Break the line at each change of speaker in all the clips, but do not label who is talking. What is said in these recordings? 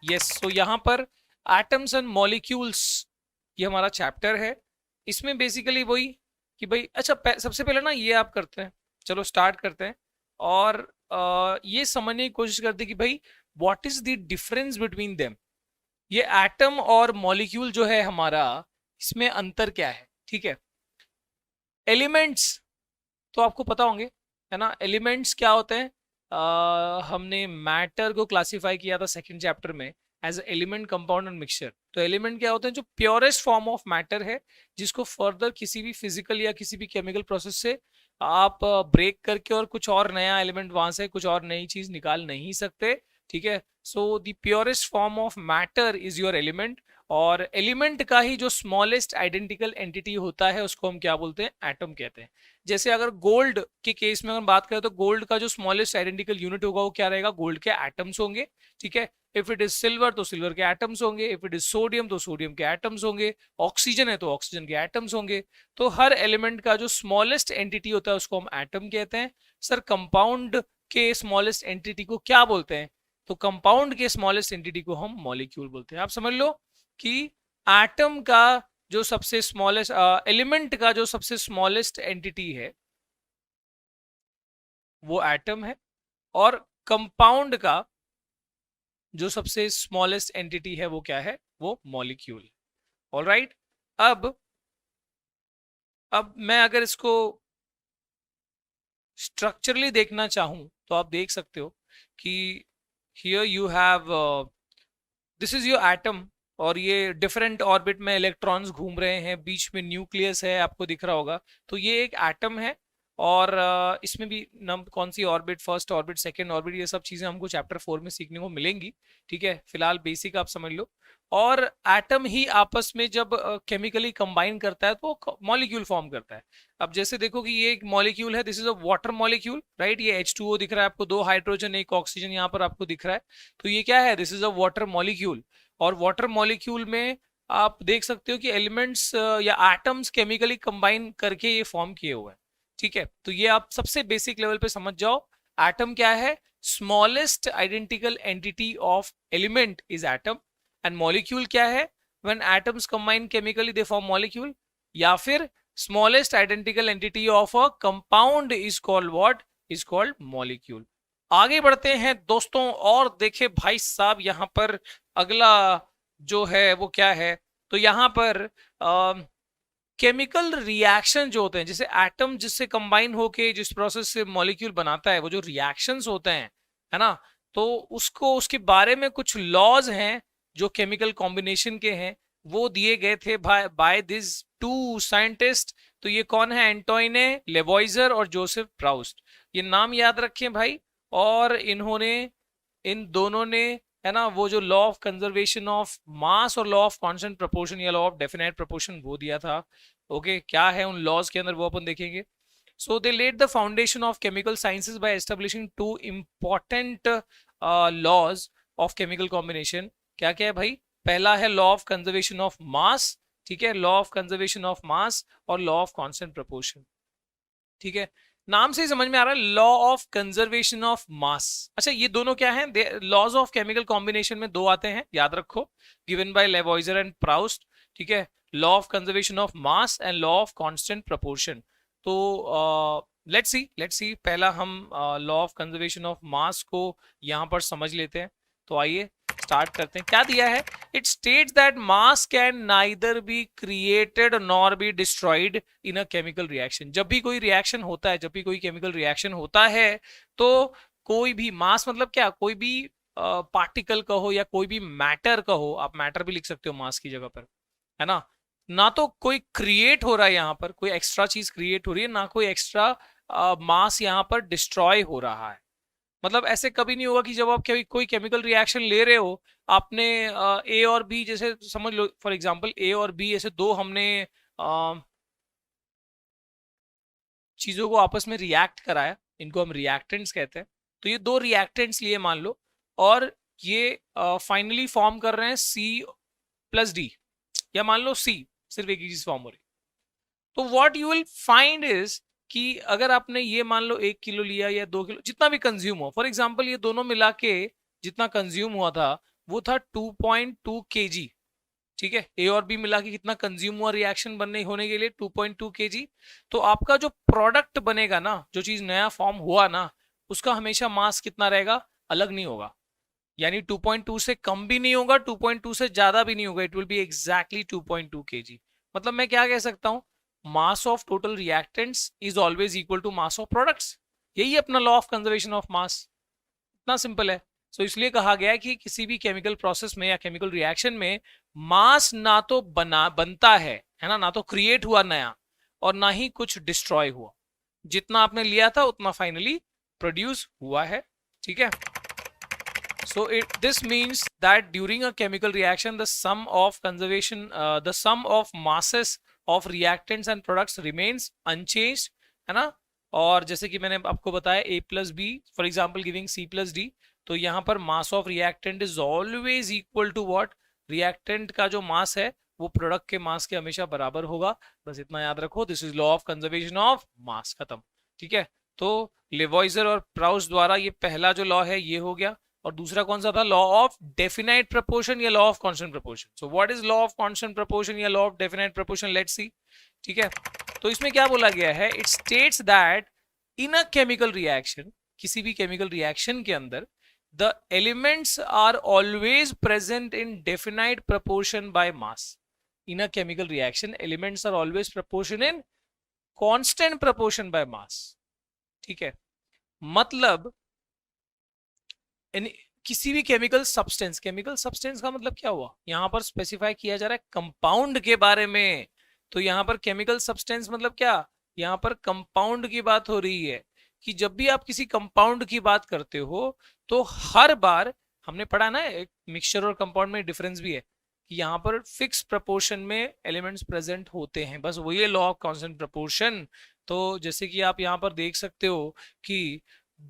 Yes, सो यहाँ पर atoms and molecules ये हमारा चैप्टर है। इसमें बेसिकली वही कि भाई अच्छा सबसे पहले ना ये आप करते हैं, चलो स्टार्ट करते हैं और ये समझने की कोशिश करते हैं कि भाई what is the difference between them. ये एटम और मॉलिक्यूल जो है हमारा, इसमें अंतर क्या है, ठीक है। एलिमेंट्स तो आपको पता होंगे, है ना। एलिमेंट्स क्या होते हैं, हमने मैटर को क्लासिफाई किया था सेकंड चैप्टर में as element, compound and mixture. तो एलिमेंट क्या होते हैं, जो प्योरेस्ट फॉर्म ऑफ मैटर है, जिसको फर्दर किसी भी फिजिकल या किसी भी केमिकल प्रोसेस से आप ब्रेक करके और कुछ और नया एलिमेंट वहां से कुछ और नई चीज निकाल नहीं सकते, ठीक है। So the purest form of matter is your element. और एलिमेंट का ही जो स्मॉलेस्ट आइडेंटिकल एंटिटी होता है उसको हम क्या बोलते हैं, एटम कहते हैं। जैसे अगर गोल्ड के केस में अगर बात करें तो गोल्ड का जो स्मॉलेस्ट आइडेंटिकल यूनिट होगा वो क्या रहेगा, गोल्ड के एटम्स होंगे, ठीक है। इफ इट इज सिल्वर तो सिल्वर के एटम्स होंगे, इफ इट इज सोडियम तो सोडियम के एटम्स होंगे, ऑक्सीजन है तो ऑक्सीजन के एटम्स होंगे। तो हर एलिमेंट का जो स्मॉलेस्ट एंटिटी होता है उसको हम एटम कहते हैं। सर कंपाउंड के स्मॉलेस्ट एंटिटी को क्या बोलते हैं, तो कंपाउंड के स्मॉलेस्ट एंटिटी को हम मॉलिक्यूल बोलते हैं। आप समझ लो कि एटम का जो सबसे स्मॉलेस्ट एलिमेंट का जो सबसे स्मॉलेस्ट एंटिटी है वो एटम है, और कंपाउंड का जो सबसे स्मॉलेस्ट एंटिटी है वो क्या है, वो मॉलिक्यूल। ऑलराइट, अब मैं अगर इसको स्ट्रक्चरली देखना चाहूं तो आप देख सकते हो कि here you have this is your atom, और ये डिफरेंट ऑर्बिट में इलेक्ट्रॉन्स घूम रहे हैं, बीच में न्यूक्लियस है, आपको दिख रहा होगा। तो ये एक एटम है, और इसमें भी कौन सी orbit, first orbit, second orbit, ये सब चीजें हमको चैप्टर 4 में सीखने को मिलेंगी, ठीक है। फिलहाल बेसिक आप समझ लो। और एटम ही आपस में जब केमिकली कंबाइन करता है तो मॉलिक्यूल फॉर्म करता है। अब जैसे देखो कि ये एक मॉलिक्यूल है, this is a water molecule, right. ये H2O दिख रहा है आपको, 2 हाइड्रोजन 1 ऑक्सीजन यहाँ पर आपको दिख रहा है। तो ये क्या है, this is a water molecule. और वाटर मॉलिक्यूल में आप देख सकते हो कि एलिमेंट्स या एटम्स केमिकली कंबाइन करके ये फॉर्म किए हुए हैं, ठीक है। तो ये आप सबसे बेसिक लेवल पे समझ जाओ, एटम क्या है, smallest identical entity of element is atom. And molecule क्या है, when atoms combine chemically they form molecule, या फिर smallest identical entity of a compound is called what, is called molecule. आगे बढ़ते हैं दोस्तों, और देखे भाई साहब यहाँ पर अगला जो है वो क्या है, तो यहाँ पर केमिकल रिएक्शन जो होते हैं, जैसे एटम जिससे कंबाइन होके जिस प्रोसेस से मॉलिक्यूल बनाता है, वो जो रिएक्शंस होते हैं, है ना। तो उसको उसके बारे में कुछ लॉज हैं जो केमिकल कॉम्बिनेशन के हैं, वो दिए गए थे बाय दिस टू साइंटिस्ट। तो ये कौन है, एंटोइने लेवॉइजर और जोसेफ प्राउस्ट। ये नाम याद रखें भाई। और इन्होंने, इन दोनों ने, है ना, वो जो law of conservation of mass और लॉ ऑफ कांस्टेंट प्रोपोर्शन या लॉ ऑफ डेफिनेट प्रोपोर्शन वो दिया था। ओके, क्या है उन लॉज के अंदर वो अपन देखेंगे। So they laid the foundation of chemical sciences by establishing two important laws of chemical combination. क्या क्या है भाई, पहला है law of conservation of mass, ठीक है, law of conservation of mass और लॉ ऑफ कांस्टेंट प्रोपोर्शन, ठीक है। नाम से ही समझ में आ रहा है, लॉ ऑफ कंजर्वेशन ऑफ मास। अच्छा, ये दोनों क्या है, लॉज ऑफ केमिकल कॉम्बिनेशन में दो आते हैं, याद रखो, गिवन बाय लेवॉइजर एंड प्राउस्ट, ठीक है। Law of conservation of mass and law of constant proportion. तो लेट्स सी पहला हम लॉ ऑफ कंजर्वेशन ऑफ मास को यहां पर समझ लेते हैं। तो आइए स्टार्ट करते हैं। क्या दिया है, it states that mass can neither be created nor be destroyed in a chemical reaction. जब भी कोई रिएक्शन होता है, जब भी कोई केमिकल रिएक्शन होता है, तो कोई भी मास मतलब क्या, कोई भी पार्टिकल कहो या कोई भी मैटर कहो, आप मैटर भी लिख सकते हो मास की जगह पर, है ना। ना तो कोई क्रिएट हो रहा है, यहाँ पर कोई एक्स्ट्रा चीज क्रिएट हो रही है, ना कोई एक्स्ट्रा मास यहाँ पर डिस्ट्रॉय हो रहा है। मतलब ऐसे कभी नहीं होगा कि जब आप कोई केमिकल रिएक्शन ले रहे हो, आपने ए और बी, जैसे समझ लो फॉर एग्जांपल ए और बी ऐसे दो हमने चीजों को आपस में रिएक्ट कराया, इनको हम रिएक्टेंट्स कहते हैं। तो ये दो रिएक्टेंट्स लिए मान लो, और ये फाइनली फॉर्म कर रहे हैं C+D, या मान लो C, सिर्फ एक ही चीज फॉर्म हो रही। तो what you will find is कि अगर आपने ये मान लो 1 किलो लिया या 2 किलो, जितना भी कंज्यूम हो, फॉर एग्जाम्पल ये दोनों मिला के जितना कंज्यूम हुआ था, वो था 2.2 kg, ठीक है। ए और बी मिला के कितना कंज्यूम हुआ रिएक्शन बनने होने के लिए, 2.2 kg। तो आपका जो प्रोडक्ट बनेगा ना, जो चीज नया फॉर्म हुआ ना, उसका हमेशा मास कितना रहेगा, अलग नहीं होगा। यानी 2.2 से कम भी नहीं होगा, 2.2 से ज्यादा भी नहीं होगा, it will be exactly 2.2 kg। मतलब मैं क्या कह सकता हूं, mass of total reactants is always equal to mass of products. यही अपना law of conservation of mass, इतना सिंपल है। सो इसलिए कहा गया है कि किसी भी केमिकल प्रोसेस में या केमिकल रिएक्शन में मास ना तो बनता है ना तो क्रिएट हुआ नया, और ना ही कुछ डिस्ट्रॉय हुआ। जितना आपने लिया था उतना फाइनली प्रोड्यूस हुआ है, ठीक है। So this means that during a chemical reaction, the sum of the sum of masses of reactants and products remains unchanged, है ना। और जैसे कि मैंने आपको बताया a plus b, for example giving c plus d, तो यहाँ पर mass of reactant is always equal to what, reactant का जो mass है वो प्रोडक्ट के मास के हमेशा बराबर होगा। बस इतना याद रखो, this is law of conservation of मास, खत्म, ठीक है। तो लेवॉइजर और प्राउस द्वारा ये पहला जो लॉ है ये हो गया। और दूसरा कौन सा था, लॉ ऑफ डेफिनाइट प्रपोर्शन या law of constant proportion. So what is law of constant proportion या law of definite proportion, let's see, ठीक है। तो इसमें क्या बोला गया है, it states that in a chemical reaction, किसी भी केमिकल रिएक्शन के अंदर the elements are always present in definite proportion by mass. In a chemical reaction, elements are always proportion in constant proportion by mass, ठीक है। मतलब किसी भी chemical substance का मतलब क्या हुआ, यहां पर स्पेसिफाई किया जा रहा है कंपाउंड के बारे में। तो यहां पर केमिकल सब्सटेंस मतलब क्या, यहां पर कंपाउंड की बात हो रही है। कि जब भी आप किसी कंपाउंड की बात करते हो तो हर बार, हमने पढ़ा ना एक मिक्सचर और कंपाउंड में डिफरेंस भी है, कि यहाँ पर फिक्स प्रपोर्शन में एलिमेंट्स प्रेजेंट होते हैं, बस वही है लॉ ऑफ कांस्टेंट प्रपोर्शन। तो जैसे कि आप यहाँ पर देख सकते हो कि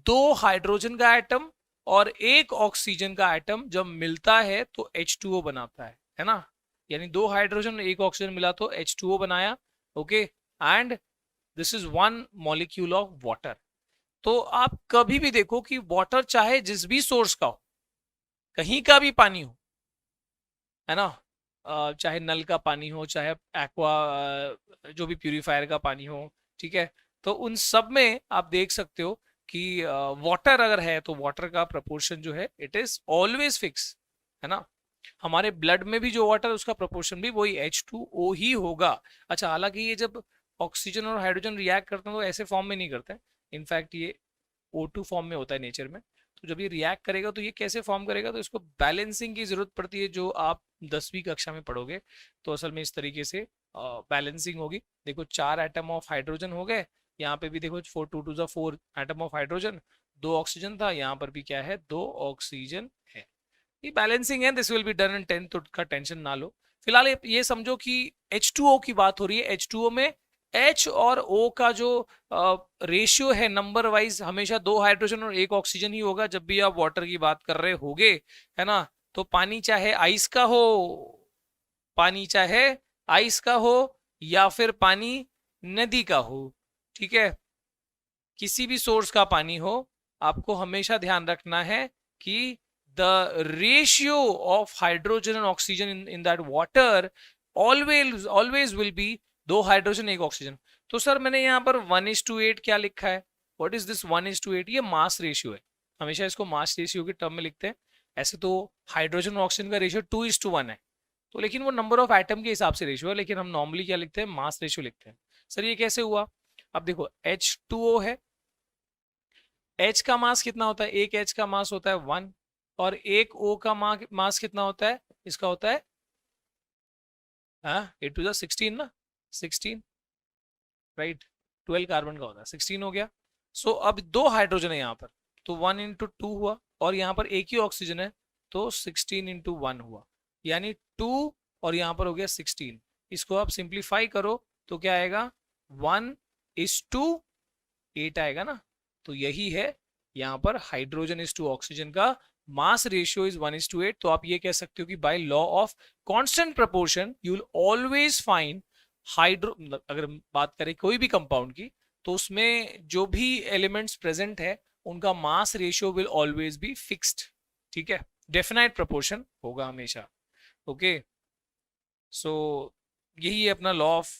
दो हाइड्रोजन का एटम और एक ऑक्सीजन का एटम जब मिलता है तो H2O बनाता है ना। यानी दो हाइड्रोजन एक ऑक्सीजन मिला तो H2O बनाया, okay. And this is one molecule of water. तो आप कभी भी देखो कि वाटर चाहे जिस भी सोर्स का हो, कहीं का भी पानी हो, है ना, चाहे नल का पानी हो, चाहे एक्वा जो भी प्यूरिफायर का पानी हो, ठीक है। तो उन सब में आप देख सकते हो कि वाटर अगर है तो वाटर का प्रपोर्शन जो है इट इज ऑलवेज फिक्स, है ना। हमारे ब्लड में भी जो वाटर है उसका प्रपोर्शन भी वही H2O ही होगा। अच्छा, हालांकि ये जब ऑक्सीजन और हाइड्रोजन रिएक्ट करते हैं तो ऐसे फॉर्म में नहीं करते हैं, इनफैक्ट ये O2 फॉर्म में होता है नेचर में। तो जब ये रिएक्ट करेगा तो ये कैसे फॉर्म करेगा, तो इसको बैलेंसिंग की जरूरत पड़ती है, जो आप 10वीं कक्षा में पढ़ोगे। तो असल में इस तरीके से बैलेंसिंग होगी। देखो 4 एटम ऑफ हाइड्रोजन हो गए, यहाँ पे भी देखो 4 2 2 4 एटम ऑफ हाइड्रोजन, 2 ऑक्सीजन था, यहाँ पर भी क्या है 2 ऑक्सीजन है। ये बैलेंसिंग है, this will be done in 10th, तो का टेंशन ना लो। फिलहाल ये समझो कि H2O की बात हो रही है। H2O में H और O का जो रेशियो है नंबर वाइज, हमेशा 2 हाइड्रोजन और 1 ऑक्सीजन ही होगा जब भी आप वाटर की बात कर रहे होगे, है ना। तो पानी चाहे आइस का हो, पानी चाहे आइस का हो या फिर पानी नदी का हो, ठीक है, किसी भी सोर्स का पानी हो, आपको हमेशा ध्यान रखना है कि the ratio of hydrogen and oxygen in that water always will be 2 hydrogen 1 oxygen. तो सर मैंने यहाँ पर 1:8 क्या लिखा है, व्हाट इज दिस 1:8, ये मास रेशियो है, हमेशा इसको मास रेशियो के टर्म में लिखते हैं। ऐसे तो हाइड्रोजन और ऑक्सीजन का रेशियो 2:1 है, तो लेकिन वो नंबर ऑफ एटम के हिसाब से रेशियो है, लेकिन हम नॉर्मली क्या लिखते हैं, मास रेशियो लिखते हैं। सर ये कैसे हुआ, अब देखो H2O है, H का मास कितना होता है, एक H का मास होता है 1, और एक O का मास कितना होता है, इसका होता है 8 to the 16 ना, 16 राइट, 12 कार्बन का होता है, 16 हो गया। सो अब 2 हाइड्रोजन है यहाँ पर, तो 1 into 2 हुआ, और यहाँ पर एक ही ऑक्सीजन है तो 16 into 1 हुआ, यानी 2 और यहाँ पर हो गया 16। इसको आप सिंप्लीफाई करो तो क्या आएगा, 1:8 आएगा ना। तो यही है यहाँ पर हाइड्रोजन इज टू ऑक्सीजन का मास रेशियो इज 1:8। तो आप ये कह सकते हो कि by law of constant proportion you will always find hydro, अगर बात करें कोई भी कंपाउंड की, तो उसमें जो भी एलिमेंट्स प्रेजेंट है उनका mass ratio will always be fixed, ठीक है। डेफिनाइट प्रोपोर्शन होगा हमेशा। ओके, सो यही है अपना लॉ ऑफ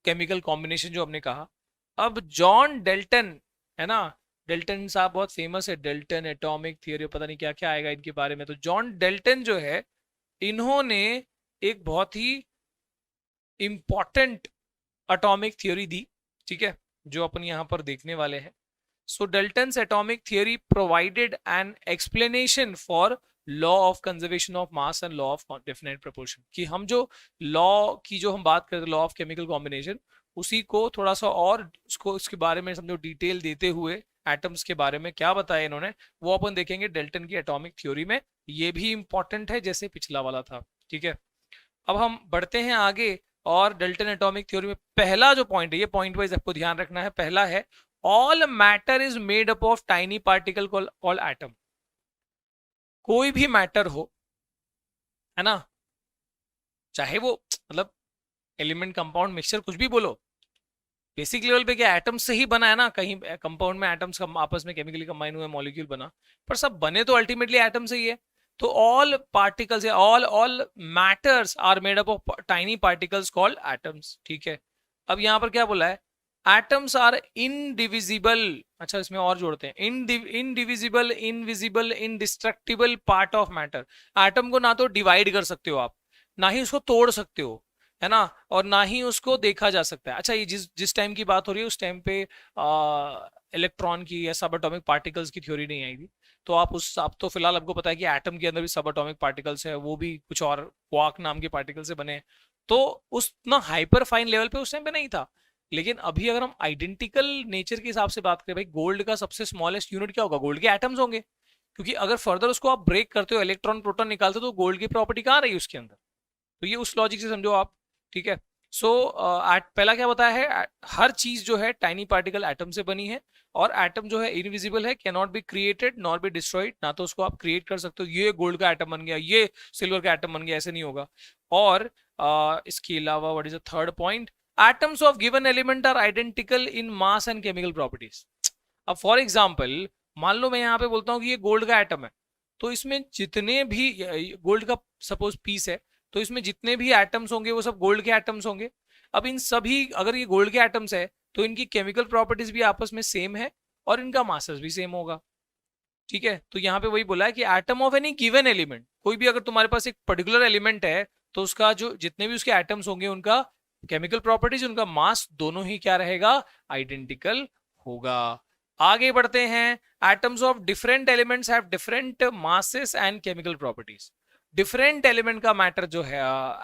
केमिकल कॉम्बिनेशन जो हमने कहा। अब जॉन डेल्टन, है ना, डेल्टन साहब बहुत फेमस है, डेल्टन एटॉमिक थियरी, पता नहीं क्या क्या आएगा इनके बारे में। तो जॉन डेल्टन जो है, इन्होंने एक बहुत ही इंपॉर्टेंट एटॉमिक थ्योरी दी, ठीक है, जो अपन यहां पर देखने वाले हैं। So Dalton's atomic theory provided an explanation for law of conservation of mass and law of definite proportion, कि हम जो लॉ की जो हम बात करते हैं, लॉ ऑफ केमिकल कॉम्बिनेशन, उसी को थोड़ा सा और उसको उसके बारे में समझो डिटेल देते हुए एटम्स के बारे में क्या बताया इन्होंने, वो अपन देखेंगे डेल्टन की एटॉमिक थ्योरी में। ये भी इंपॉर्टेंट है जैसे पिछला वाला था, ठीक है। अब हम बढ़ते हैं आगे, और डेल्टन एटॉमिक थ्योरी में पहला जो पॉइंट है, ये पॉइंट वाइज आपको ध्यान रखना है, पहला है all matter is made up of tiny particle called atom. कोई भी मैटर हो, है ना, चाहे वो मतलब एलिमेंट, कंपाउंड, मिक्सचर, कुछ भी बोलो, बेसिक लेवल पे क्या एटम्स से ही बना है ना, कहीं कंपाउंड में एटम्स आपस में केमिकली कंबाइन हुए मॉलिक्यूल बना, पर सब बने तो अल्टीमेटली एटम से ही है। तो all particles, all all matters are made up of tiny particles called atoms, ठीक है। अब यहां पर क्या बोला है, एटम्स आर इनडिविजिबल, अच्छा इसमें और जोड़ते हैं, indivisible, invisible, indestructible part of matter. Atom को ना तो डिवाइड कर सकते हो आप, ना ही उसको तोड़ सकते हो, है ना, और ना ही उसको देखा जा सकता है। अच्छा, ये जिस जिस टाइम की बात हो रही है, उस टाइम पे इलेक्ट्रॉन की या सब एटॉमिक पार्टिकल्स की थ्योरी नहीं आई थी। तो आप तो फिलहाल आपको पता है कि एटम के अंदर भी सब एटॉमिक पार्टिकल्स है, वो भी कुछ और क्वार्क नाम के पार्टिकल से बने हैं। तो उस ना हाइपर फाइन लेवल पे उस टाइम पे नहीं था। लेकिन अभी अगर हम आइडेंटिकल नेचर के हिसाब से बात करें, भाई गोल्ड का सबसे स्मॉलेस्ट यूनिट क्या होगा, गोल्ड के एटम्स होंगे, क्योंकि अगर फर्दर उसको आप ब्रेक करते हो, इलेक्ट्रॉन प्रोटॉन निकालते हो, तो गोल्ड की प्रॉपर्टी कहाँ रही उसके अंदर। तो ये उस लॉजिक से समझो आप, ठीक है। सो पहला क्या बताया है, हर चीज जो है टाइनी पार्टिकल एटम से बनी है, और एटम जो है इनविजिबल है, can not be created not be destroyed, ना तो उसको आप क्रिएट कर सकते हो, ये गोल्ड का एटम बन गया, ये सिल्वर का एटम बन गया, ऐसे नहीं होगा। और इसके अलावा what is the third point, atoms of given element are identical in mass and chemical properties. अब फॉर एग्जाम्पल, मान लो मैं यहाँ पे बोलता हूँ कि ये गोल्ड का एटम है, तो इसमें जितने भी गोल्ड का सपोज पीस है, तो इसमें जितने भी एटम्स होंगे वो सब गोल्ड के एटम्स होंगे। अब इन सभी, अगर ये गोल्ड के एटम्स है, तो इनकी केमिकल प्रॉपर्टीज भी आपस में सेम है, और इनका मासेस भी सेम होगा, ठीक है। तो यहाँ पे वही बोला है कि atom of any given element, कोई भी अगर तुम्हारे पास एक पर्टिकुलर एलिमेंट है, तो उसका जो जितने भी उसके एटम्स होंगे, उनका केमिकल प्रॉपर्टीज, उनका मास, दोनों ही क्या रहेगा, आइडेंटिकल होगा। आगे बढ़ते हैं, atoms of different elements have different masses and chemical properties. Different element का मैटर जो है,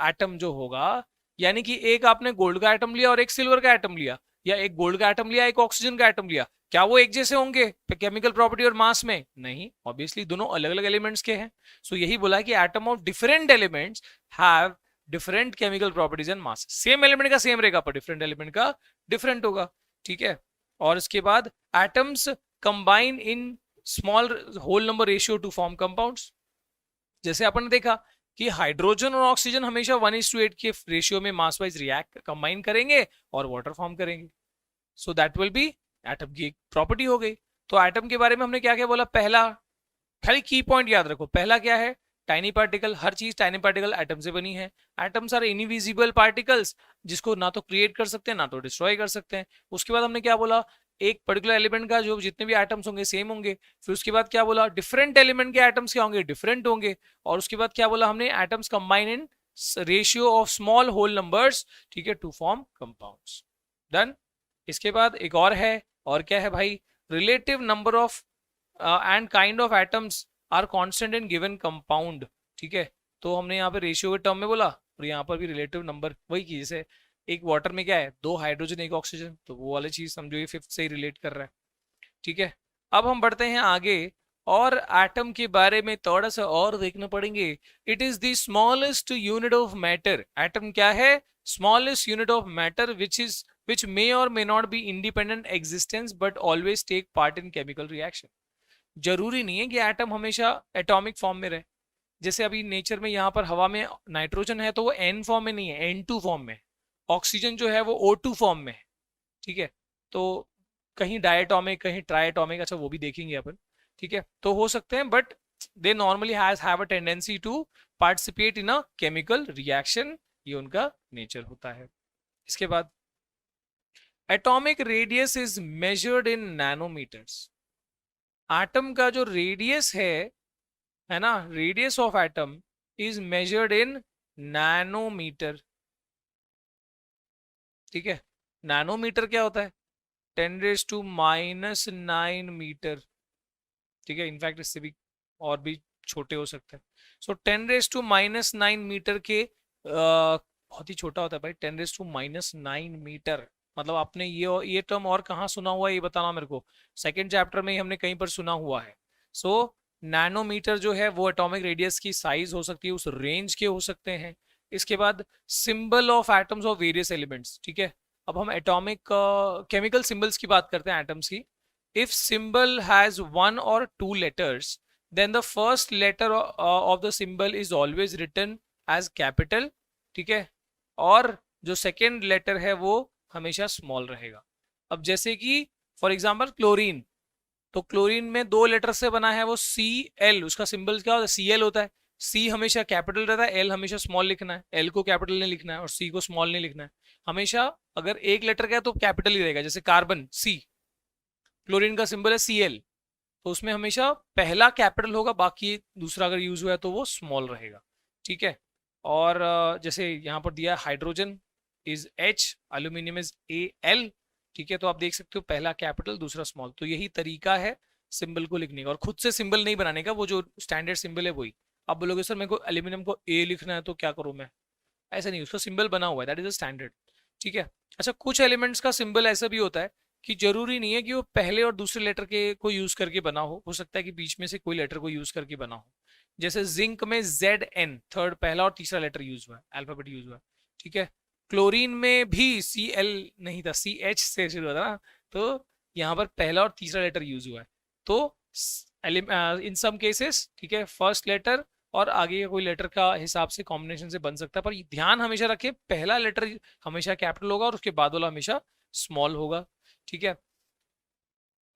एटम जो होगा, यानी कि एक आपने गोल्ड का एटम लिया और एक सिल्वर का एटम लिया, या एक गोल्ड का एटम लिया, एक ऑक्सीजन का एटम लिया, क्या वो एक जैसे होंगे केमिकल प्रॉपर्टी और मास में? नहीं, ऑब्वियसली दोनों अलग अलग एलिमेंट्स के हैं। सो यही बोला कि atom of different elements have different chemical properties and mass. Same element का सेम रहेगा, पर डिफरेंट एलिमेंट का डिफरेंट होगा, ठीक है। और इसके बाद atoms combine in small whole number ratio to form compounds. जैसे अपन ने देखा कि हाइड्रोजन और ऑक्सीजन हमेशा 1:8 के रेशियो में मास वाइज रिएक्ट कंबाइन करेंगे और वाटर फॉर्म करेंगे। So that will be atom की एक प्रॉपर्टी हो गई। तो एटम के बारे में हमने क्या क्या बोला, पहला, खाली की पॉइंट याद रखो, पहला क्या है, टाइनी पार्टिकल, हर चीज टाइनी पार्टिकल एटम से बनी है। एटम्स आर इनविजिबल पार्टिकल्स, जिसको ना तो क्रिएट कर सकते हैं ना तो डिस्ट्रॉय कर सकते हैं। उसके बाद हमने क्या बोला, एक पर्टिकुलर एलिमेंट का जो जितने भी एटम्स होंगे सेम होंगे। फिर उसके बाद क्या बोला, डिफरेंट एलिमेंट के एटम्स क्या होंगे, डिफरेंट होंगे। और उसके बाद क्या बोला हमने, atoms combine in ratio of small whole numbers, ठीक है, टू फॉर्म कंपाउंड्स। डन। इसके बाद एक और है, और क्या है भाई, relative number of and kind of atoms are constant in given compound, ठीक है। तो हमने यहाँ पे रेशियो के टर्म में बोला, और यहाँ पर भी रिलेटिव नंबर, वही की जैसे एक वाटर में क्या है, 2 हाइड्रोजन 1 ऑक्सीजन, तो वो वाली चीज समझो, ये फिफ्थ से ही रिलेट कर रहा है, ठीक है। अब हम बढ़ते हैं आगे, और एटम के बारे में थोड़ा सा और देखना पड़ेंगे। It is the smallest unit of matter. Atom क्या है, smallest unit of matter which may or may not be independent existence but always take part in chemical reaction। जरूरी नहीं है कि एटम हमेशा एटॉमिक फॉर्म में रहे। जैसे अभी नेचर में यहाँ पर हवा में नाइट्रोजन है, तो वो N फॉर्म में नहीं है, N2 फॉर्म में। ऑक्सीजन जो है वो O2 फॉर्म में है, ठीक है। तो कहीं डायटोमिक, कहीं ट्राइटोमिक, अच्छा वो भी देखेंगे अपन, ठीक है। तो हो सकते हैं, but they normally have a tendency to participate in a chemical reaction. ये उनका नेचर होता है. इसके बाद atomic radius is measured in nanometers. Atom का जो रेडियस है ना, radius of atom is measured in nanometer. ठीक है, नैनोमीटर क्या होता है? 10⁻⁻⁹ मीटर. ठीक है, इनफैक्ट इससे भी और भी छोटे हो सकते हैं. सो 10⁻⁹ मीटर के बहुत ही छोटा होता है भाई. 10⁻⁹ मीटर मतलब आपने ये टर्म और कहाँ सुना हुआ है ये बताना मेरे को. सेकेंड चैप्टर में ही हमने कहीं पर सुना हुआ है. सो नैनोमीटर जो है वो एटॉमिक रेडियस की साइज हो सकती है, उस रेंज के हो सकते हैं. इसके बाद symbol of atoms of various elements. ठीक है, अब हम एटॉमिक केमिकल सिंबल्स की बात करते हैं एटम्स की. If symbol has 1 or 2 letters then the first letter of the symbol is always written as capital. ठीक है, और जो सेकेंड लेटर है वो हमेशा स्मॉल रहेगा. अब जैसे कि फॉर एग्जांपल क्लोरीन, तो क्लोरीन में 2 लेटर से बना है वो Cl, उसका सिंबल क्या होता है? Cl होता है. C हमेशा कैपिटल रहता है, L हमेशा स्मॉल लिखना है. L को कैपिटल नहीं लिखना है और C को स्मॉल नहीं लिखना है. हमेशा अगर एक लेटर का है तो कैपिटल ही रहेगा. जैसे कार्बन C, क्लोरीन का सिंबल है Cl, तो उसमें हमेशा पहला कैपिटल होगा, बाकी दूसरा अगर यूज हुआ है तो वो स्मॉल रहेगा. ठीक है, और जैसे यहाँ पर दिया hydrogen is H, aluminium is Al. ठीक है, तो आप देख सकते हो पहला कैपिटल दूसरा स्मॉल. तो यही तरीका है सिंबल को लिखने का, और खुद से सिंबल नहीं बनाने का. वो जो स्टैंडर्ड सिंबल है वही. आप बोलोगे सर मेरे को एल्यूमिनियम को A लिखना है तो क्या करूं मैं? ऐसा नहीं, उसका सिंबल बना हुआ है, दैट इज अ स्टैंडर्ड. ठीक है. अच्छा, कुछ एलिमेंट्स का सिंबल ऐसा भी होता है कि जरूरी नहीं है कि वो पहले और दूसरे लेटर के को यूज करके बना हो सकता है कि बीच में से कोई लेटर को यूज करके बना हो. जैसे जिंक में Zn थर्ड, पहला और तीसरा लेटर यूज हुआ है, अल्फाबेट यूज हुआ है. ठीक है, क्लोरीन में भी Cl नहीं था, CH से शुरू होता ना, तो यहाँ पर पहला और तीसरा लेटर यूज हुआ है. तो इन सम केसेस, ठीक है, फर्स्ट लेटर और आगे का कोई लेटर का हिसाब से कॉम्बिनेशन से बन सकता है, पर ध्यान हमेशा रखें पहला लेटर हमेशा कैपिटल होगा और उसके बाद वाला हमेशा स्मॉल होगा. ठीक है.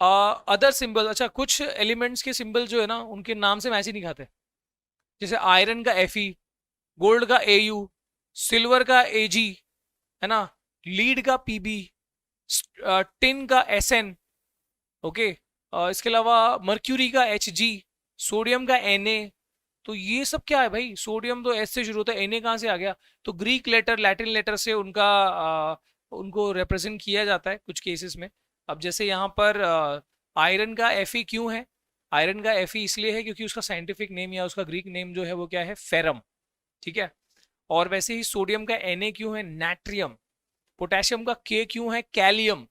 अदर सिंबल, अच्छा कुछ एलिमेंट्स के सिंबल जो है ना उनके नाम से मैच ही नहीं खाते. जैसे आयरन का Fe, गोल्ड का Au, सिल्वर का Ag, है ना, लीड का Pb, टिन का Sn. ओके, इसके अलावा मर्क्यूरी का Hg, सोडियम का Na. तो ये सब क्या है भाई? सोडियम तो एस से शुरू होता है, Na कहाँ से आ गया? तो ग्रीक लेटर, लैटिन लेटर से उनको रिप्रेजेंट किया जाता है कुछ केसेस में. अब जैसे यहाँ पर आयरन का Fe क्यों है? आयरन का Fe इसलिए है क्योंकि उसका साइंटिफिक नेम या उसका ग्रीक नेम जो है वो क्या है? फेरम. ठीक है. और वैसे ही सोडियम का Na क्यों है? नाट्रियम. पोटेशियम का K क्यों है? कैलियम.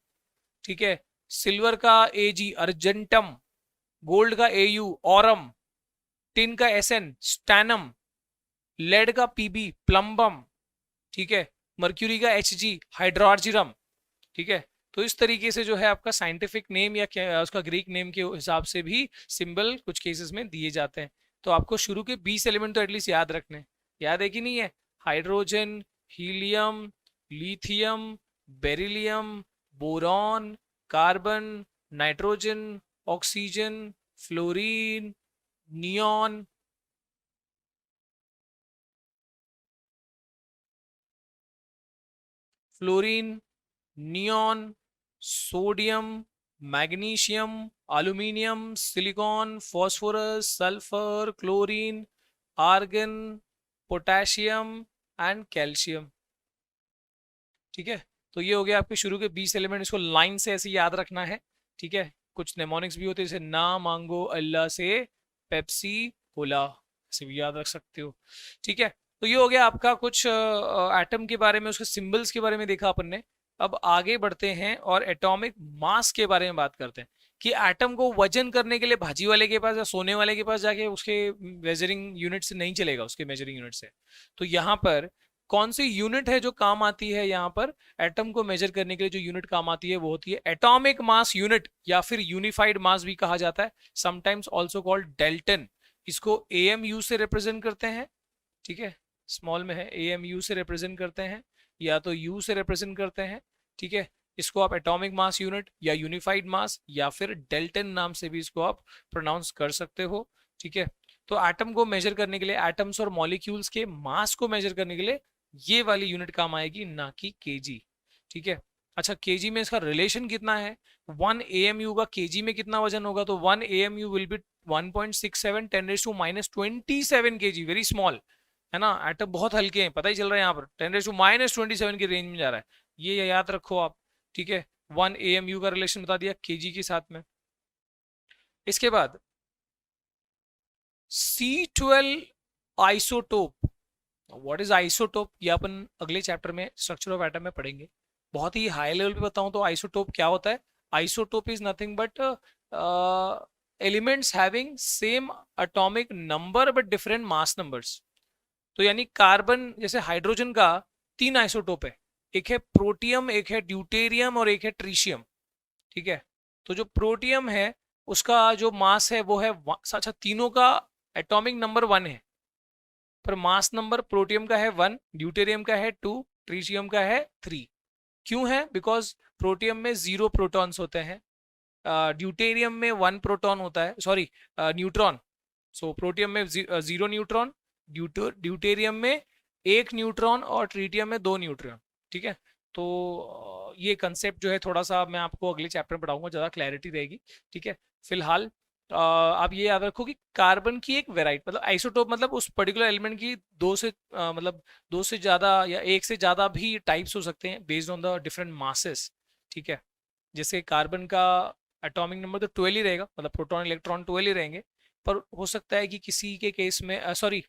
ठीक है. सिल्वर का Ag, अर्जेंटम. गोल्ड का Au, ऑरम. टिन का Sn, स्टैनम. लेड का Pb, प्लम्बम. ठीक है. मर्क्यूरी का Hg, हाइड्रोर्जिरम. ठीक है. तो इस तरीके से जो है आपका साइंटिफिक नेम या उसका ग्रीक नेम के हिसाब से भी सिंबल कुछ केसेस में दिए जाते हैं. तो आपको शुरू के 20 एलिमेंट तो एटलीस्ट याद रखने. याद है कि नहीं है? Hydrogen, helium, lithium, beryllium, boron, carbon, nitrogen, oxygen, fluorine, neon, neon, sodium, magnesium, aluminium, silicon, phosphorus, sulphur, chlorine, argon, potassium and calcium. ठीक है. तो ये हो गया आपके शुरू के 20 एलिमेंट. इसको लाइन से ऐसे याद रखना है. ठीक है. कुछ नेमोनिक्स भी होते हैं, जैसे ना मांगो अल्लाह से पेप्सी कोला, ऐसे भी याद रख सकते हो. ठीक है. तो ये हो गया आपका कुछ एटम के बारे में, उसके सिंबल्स के बारे में देखा अपन ने. अब आगे बढ़ते हैं और एटॉमिक मास के बारे में बात करते हैं कि एटम को वजन करने के लिए भाजी वाले के पास या सोने वाले के पास जाके उसके मेजरिंग यूनिट से नहीं चलेगा, उसके मेजरिंग यूनिट से. तो यहाँ पर कौन सी यूनिट है जो काम आती है? यहाँ पर एटम को मेजर करने के लिए जो यूनिट काम आती है वो होती है एटॉमिक मास यूनिट, या फिर यूनिफाइड मास भी कहा जाता है, समटाइम्स ऑल्सो कॉल्ड डेल्टन. इसको AMU से रिप्रेजेंट करते हैं. ठीक है, स्मॉल में है, AMU से रिप्रेजेंट करते हैं या तो U से रिप्रेजेंट करते हैं. ठीक है. इसको आप एटॉमिक मास यूनिट या यूनिफाइड मास या फिर डेल्टन नाम से भी इसको आप प्रोनाउंस कर सकते हो. ठीक है. तो एटम को मेजर करने के लिए, एटम्स और मॉलिक्यूल्स के मास को मेजर करने के लिए ये वाली यूनिट काम आएगी, ना कि केजी। ठीक है। अच्छा, केजी में इसका रिलेशन कितना है? 1 AMU का केजी में कितना वजन होगा? तो 1 AMU will be 1.67 10⁻27 KG, very small, है ना। एटम बहुत हल्के हैं, पता ही चल रहा है, यहाँ पर 10⁻27 की रेंज में जा रहा है, ये याद रखो आप। ठीक है, 1 AMU का रिलेशन बता दिया केजी के साथ में। इसके बाद C12 isotope. What is isotope, ये अपन अगले चैप्टर में स्ट्रक्चर ऑफ एटम में पढ़ेंगे। बहुत ही हाई लेवल पे बताऊं तो आइसोटोप क्या होता है? Isotope is nothing but elements having same atomic number but different mass numbers. तो यानी कार्बन, जैसे हाइड्रोजन का 3 आइसोटोप है, एक है प्रोटियम, एक है ड्यूटेरियम और एक है ट्रीशियम। ठीक है। तो जो प्रोटियम है उसका जो मास है वो है अच्छा, तीनों का एटॉमिक नंबर 1 है, पर मास नंबर प्रोटियम का है 1, ड्यूटेरियम का है 2, ट्रीशियम का है 3। क्यों है? बिकॉज प्रोटियम में 0 प्रोटॉन्स होते हैं, ड्यूटेरियम में 1 प्रोटॉन होता है, सॉरी न्यूट्रॉन। सो प्रोटियम में 0 न्यूट्रॉन, ड्यूटेरियम में 1 न्यूट्रॉन और ट्रीटियम में 2 न्यूट्रॉन। ठीक है। तो ये कंसेप्ट जो है थोड़ा सा मैं आपको अगले चैप्टर में पढ़ाऊंगा, ज़्यादा क्लैरिटी रहेगी। ठीक है। फिलहाल आप ये याद रखो कि कार्बन की एक वेराइटी, मतलब आइसोटोप मतलब उस पर्टिकुलर एलिमेंट की मतलब 2 से ज़्यादा या 1 से ज़्यादा भी टाइप्स हो सकते हैं based on the different masses. ठीक है। जैसे कार्बन का एटॉमिक नंबर तो 12 ही रहेगा, मतलब प्रोटॉन इलेक्ट्रॉन 12 ही रहेंगे, पर हो सकता है कि किसी के केस में सॉरी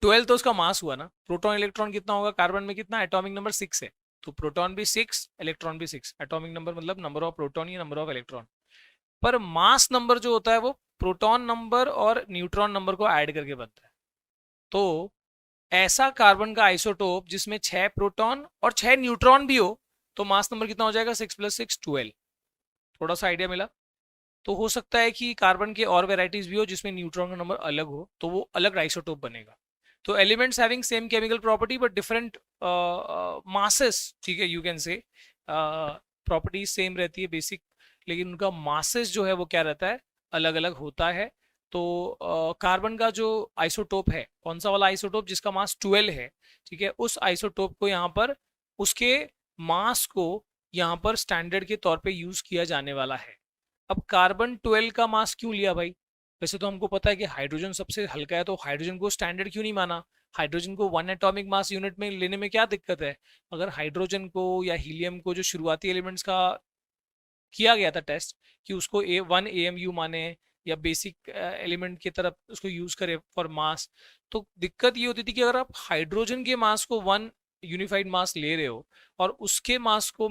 12 तो उसका मास हुआ ना, प्रोटॉन इलेक्ट्रॉन कितना होगा कार्बन में? कितना? एटॉमिक नंबर 6 है, तो प्रोटॉन भी 6, इलेक्ट्रॉन भी 6। एटॉमिक नंबर मतलब नंबर ऑफ प्रोटॉन या नंबर ऑफ इलेक्ट्रॉन, पर मास नंबर जो होता है वो प्रोटॉन नंबर और न्यूट्रॉन नंबर को ऐड करके बनता है। तो ऐसा कार्बन का आइसोटोप जिसमें 6 प्रोटॉन और 6 न्यूट्रॉन भी हो, तो मास नंबर कितना हो जाएगा? 6 + 6 12। थोड़ा सा आइडिया मिला? तो हो सकता है कि कार्बन के और वेराइटीज भी हो जिसमें न्यूट्रॉन का नंबर अलग हो, तो वो अलग आइसोटोप बनेगा। तो elements having same chemical property but different masses, ठीक है, you can say properties same रहती है बेसिक, लेकिन उनका मासेस जो है वो क्या रहता है? अलग अलग होता है। तो कार्बन का जो आइसोटोप है, कौन सा वाला आइसोटोप? जिसका मास 12 है। ठीक है। उस आइसोटोप को यहाँ पर उसके मास को यहाँ पर स्टैंडर्ड के तौर पे यूज किया जाने वाला है। अब कार्बन 12 का मास क्यों लिया भाई? वैसे तो हमको पता है कि हाइड्रोजन सबसे हल्का है, तो हाइड्रोजन को स्टैंडर्ड क्यों नहीं माना? हाइड्रोजन को 1 एटॉमिक मास यूनिट में लेने में क्या दिक्कत है? अगर हाइड्रोजन को या हीलियम को, जो शुरुआती एलिमेंट्स का किया गया था टेस्ट, कि उसको 1 AMU माने या बेसिक एलिमेंट की तरफ उसको यूज करे फॉर मास, तो दिक्कत ये होती थी कि अगर आप हाइड्रोजन के मास को 1 यूनिफाइड मास ले रहे हो और उसके मास को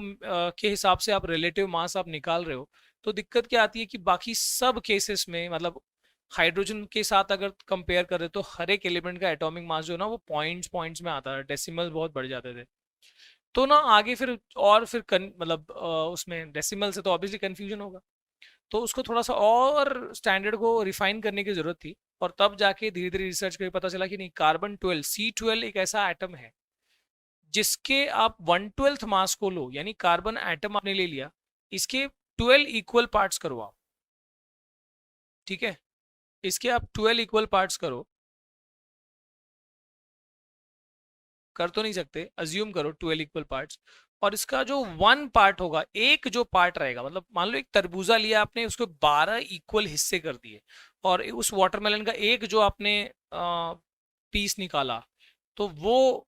के हिसाब से आप रिलेटिव मास आप निकाल रहे हो, तो दिक्कत क्या आती है कि बाकी सब केसेस में, मतलब हाइड्रोजन के साथ अगर कंपेयर करें तो हर एक एलिमेंट का एटॉमिक मास जो है ना वो पॉइंट्स पॉइंट्स में आता है, डेसिमल बहुत बढ़ जाते थे। तो ना आगे फिर और फिर मतलब उसमें डेसिमल से तो ऑब्वियसली कंफ्यूजन होगा, तो उसको थोड़ा सा और स्टैंडर्ड को रिफाइन करने की जरूरत थी। और तब जाके धीरे धीरे रिसर्च करके पता चला कि नहीं, कार्बन 12 C12 एक ऐसा एटम है जिसके आप 1/12 मास को लो, यानी कार्बन एटम आपने ले लिया, इसके 12 इक्वल पार्ट्स करो आप। ठीक है। इसके आप 12 इक्वल पार्ट्स करो, कर तो नहीं सकते, अज्यूम करो 12 इक्वल पार्ट्स, और इसका जो 1 पार्ट होगा, एक जो पार्ट रहेगा, मतलब मान लो एक तरबूजा लिया आपने, उसको 12 इक्वल हिस्से कर दिए, और उस वाटरमेलन का एक जो आपने पीस निकाला, तो वो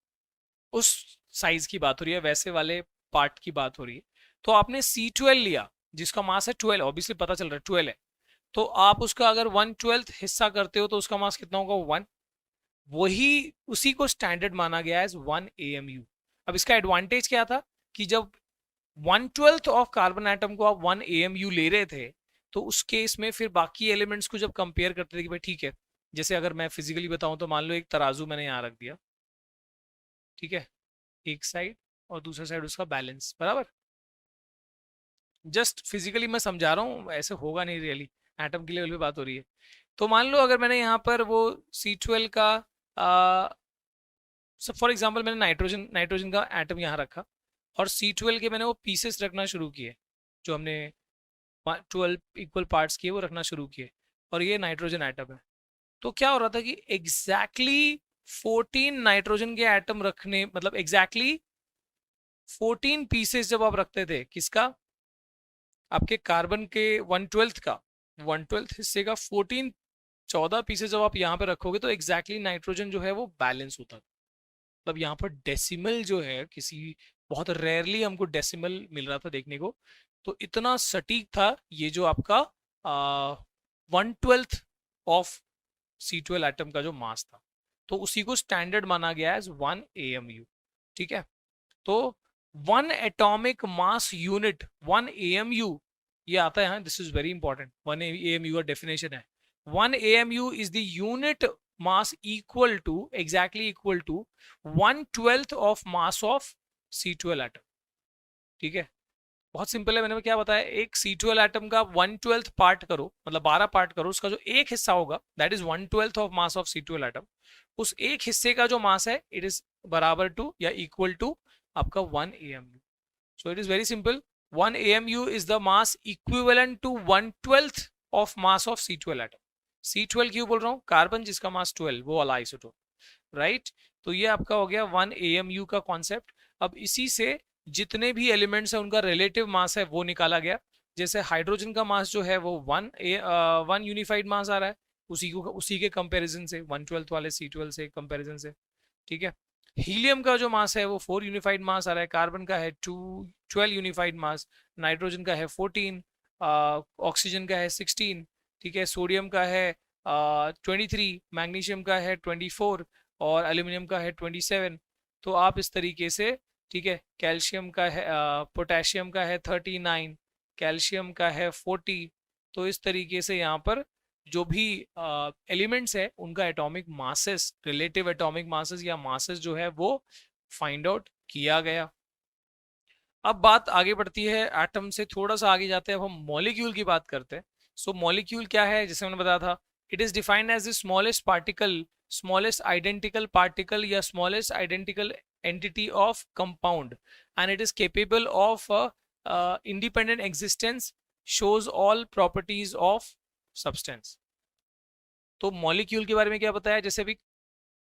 उस साइज की बात हो रही है, वैसे वाले पार्ट की बात हो रही है। तो आपने C12 लिया जिसका मास है 12, ऑब्वियसली पता चल रहा है 12 है, तो आप उसका अगर 1/12 हिस्सा करते हो तो उसका मास कितना होगा? 1। वही उसी को स्टैंडर्ड माना गया एज 1 AMU। अब इसका एडवांटेज क्या था कि जब 1/12 ऑफ कार्बन एटम को आप 1 AMU ले रहे थे, तो उस केस में फिर बाकी एलिमेंट्स को जब कंपेयर करते थे कि भाई ठीक है, जैसे अगर मैं फिजिकली बताऊं तो मान लो एक तराजू मैंने यहाँ रख दिया, ठीक है, एक साइड और दूसरा साइड उसका बैलेंस बराबर, जस्ट फिजिकली मैं समझा रहा हूँ, ऐसे होगा नहीं रियली, एटम की लेवल पे बात हो रही है। तो मान लो अगर मैंने यहाँ पर वो C12 का फॉर एग्जांपल मैंने नाइट्रोजन का एटम यहाँ रखा, और C12 के मैंने वो पीसेस रखना शुरू किए, जो हमने 12 इक्वल पार्ट्स किए वो रखना शुरू किए, और ये नाइट्रोजन एटम है। तो क्या हो रहा था कि एग्जैक्टली 14 नाइट्रोजन के एटम रखने, मतलब एग्जैक्टली 14 पीसेस जब आप रखते थे किसका, आपके कार्बन के 1/12 का, 1/12 हिस्से का 14 पीसेस जब आप यहाँ पे रखोगे तो एग्जैक्टली नाइट्रोजन जो है वो बैलेंस होता था। मतलब यहाँ पर डेसिमल जो है, किसी बहुत रेयरली हमको डेसिमल मिल रहा था देखने को, तो इतना सटीक था ये जो आपका 1/12 ऑफ C12 एटम का जो मास था, तो उसी को स्टैंडर्ड माना गया एज 1 AMU। ठीक है, तो 1 एटॉमिक मास यूनिट 1 AMU ये आता है, हाँ this is very important. 1 AMU का डेफिनेशन है 1 AMU is the unit mass equal to, exactly equal to 1/12 of mass of C12 atom. ठीक है, बहुत सिंपल है। मैंने क्या बताया, एक C12 एटम का 1/12 पार्ट करो, मतलब 12 पार्ट करो, उसका जो एक हिस्सा होगा that is 1/12 of mass of C12 atom. उस एक हिस्से का जो मास है इट इज बराबर टू या इक्वल टू आपका 1 AMU। So it is very simple, 1 AMU is the mass equivalent to 1/12 of mass of C12 atom. C12 क्यों बोल रहा हूँ, कार्बन जिसका मास 12 वो वाला आइसोटोप, राइट। तो ये आपका हो गया 1 AMU का कॉन्सेप्ट। अब इसी से जितने भी एलिमेंट्स हैं उनका रिलेटिव मास है वो निकाला गया। जैसे हाइड्रोजन का मास जो है वो 1 यूनिफाइड मास आ रहा है, उसी के कंपैरिजन से 1/12 वाले C12 से कंपैरिजन से। ठीक है, हीलियम का जो मास है वो 4 यूनिफाइड मास आ रहा है, कार्बन का है 12 यूनिफाइड मास, नाइट्रोजन का है 14, ऑक्सीजन का है 16, ठीक है, सोडियम का है 23, मैग्नीशियम का है 24 और एल्यूमिनियम का है 27। तो आप इस तरीके से, ठीक है, कैल्शियम का है पोटेशियम का है 39, कैल्शियम का है 40। तो इस तरीके से यहाँ पर जो भी एलिमेंट्स है उनका atomic masses, relative atomic masses या मासेस जो है वो फाइंड आउट किया गया। अब बात आगे बढ़ती है, एटम से थोड़ा सा आगे जाते हैं, अब हम मॉलिक्यूल की बात करते हैं। सो मॉलिक्यूल क्या है, जैसे मैंने बताया था, it is defined as the smallest particle, smallest identical particle या smallest identical entity of compound, and it is capable of independent existence, shows all properties of substance। तो मॉलिक्यूल के बारे में क्या बताया, जैसे भी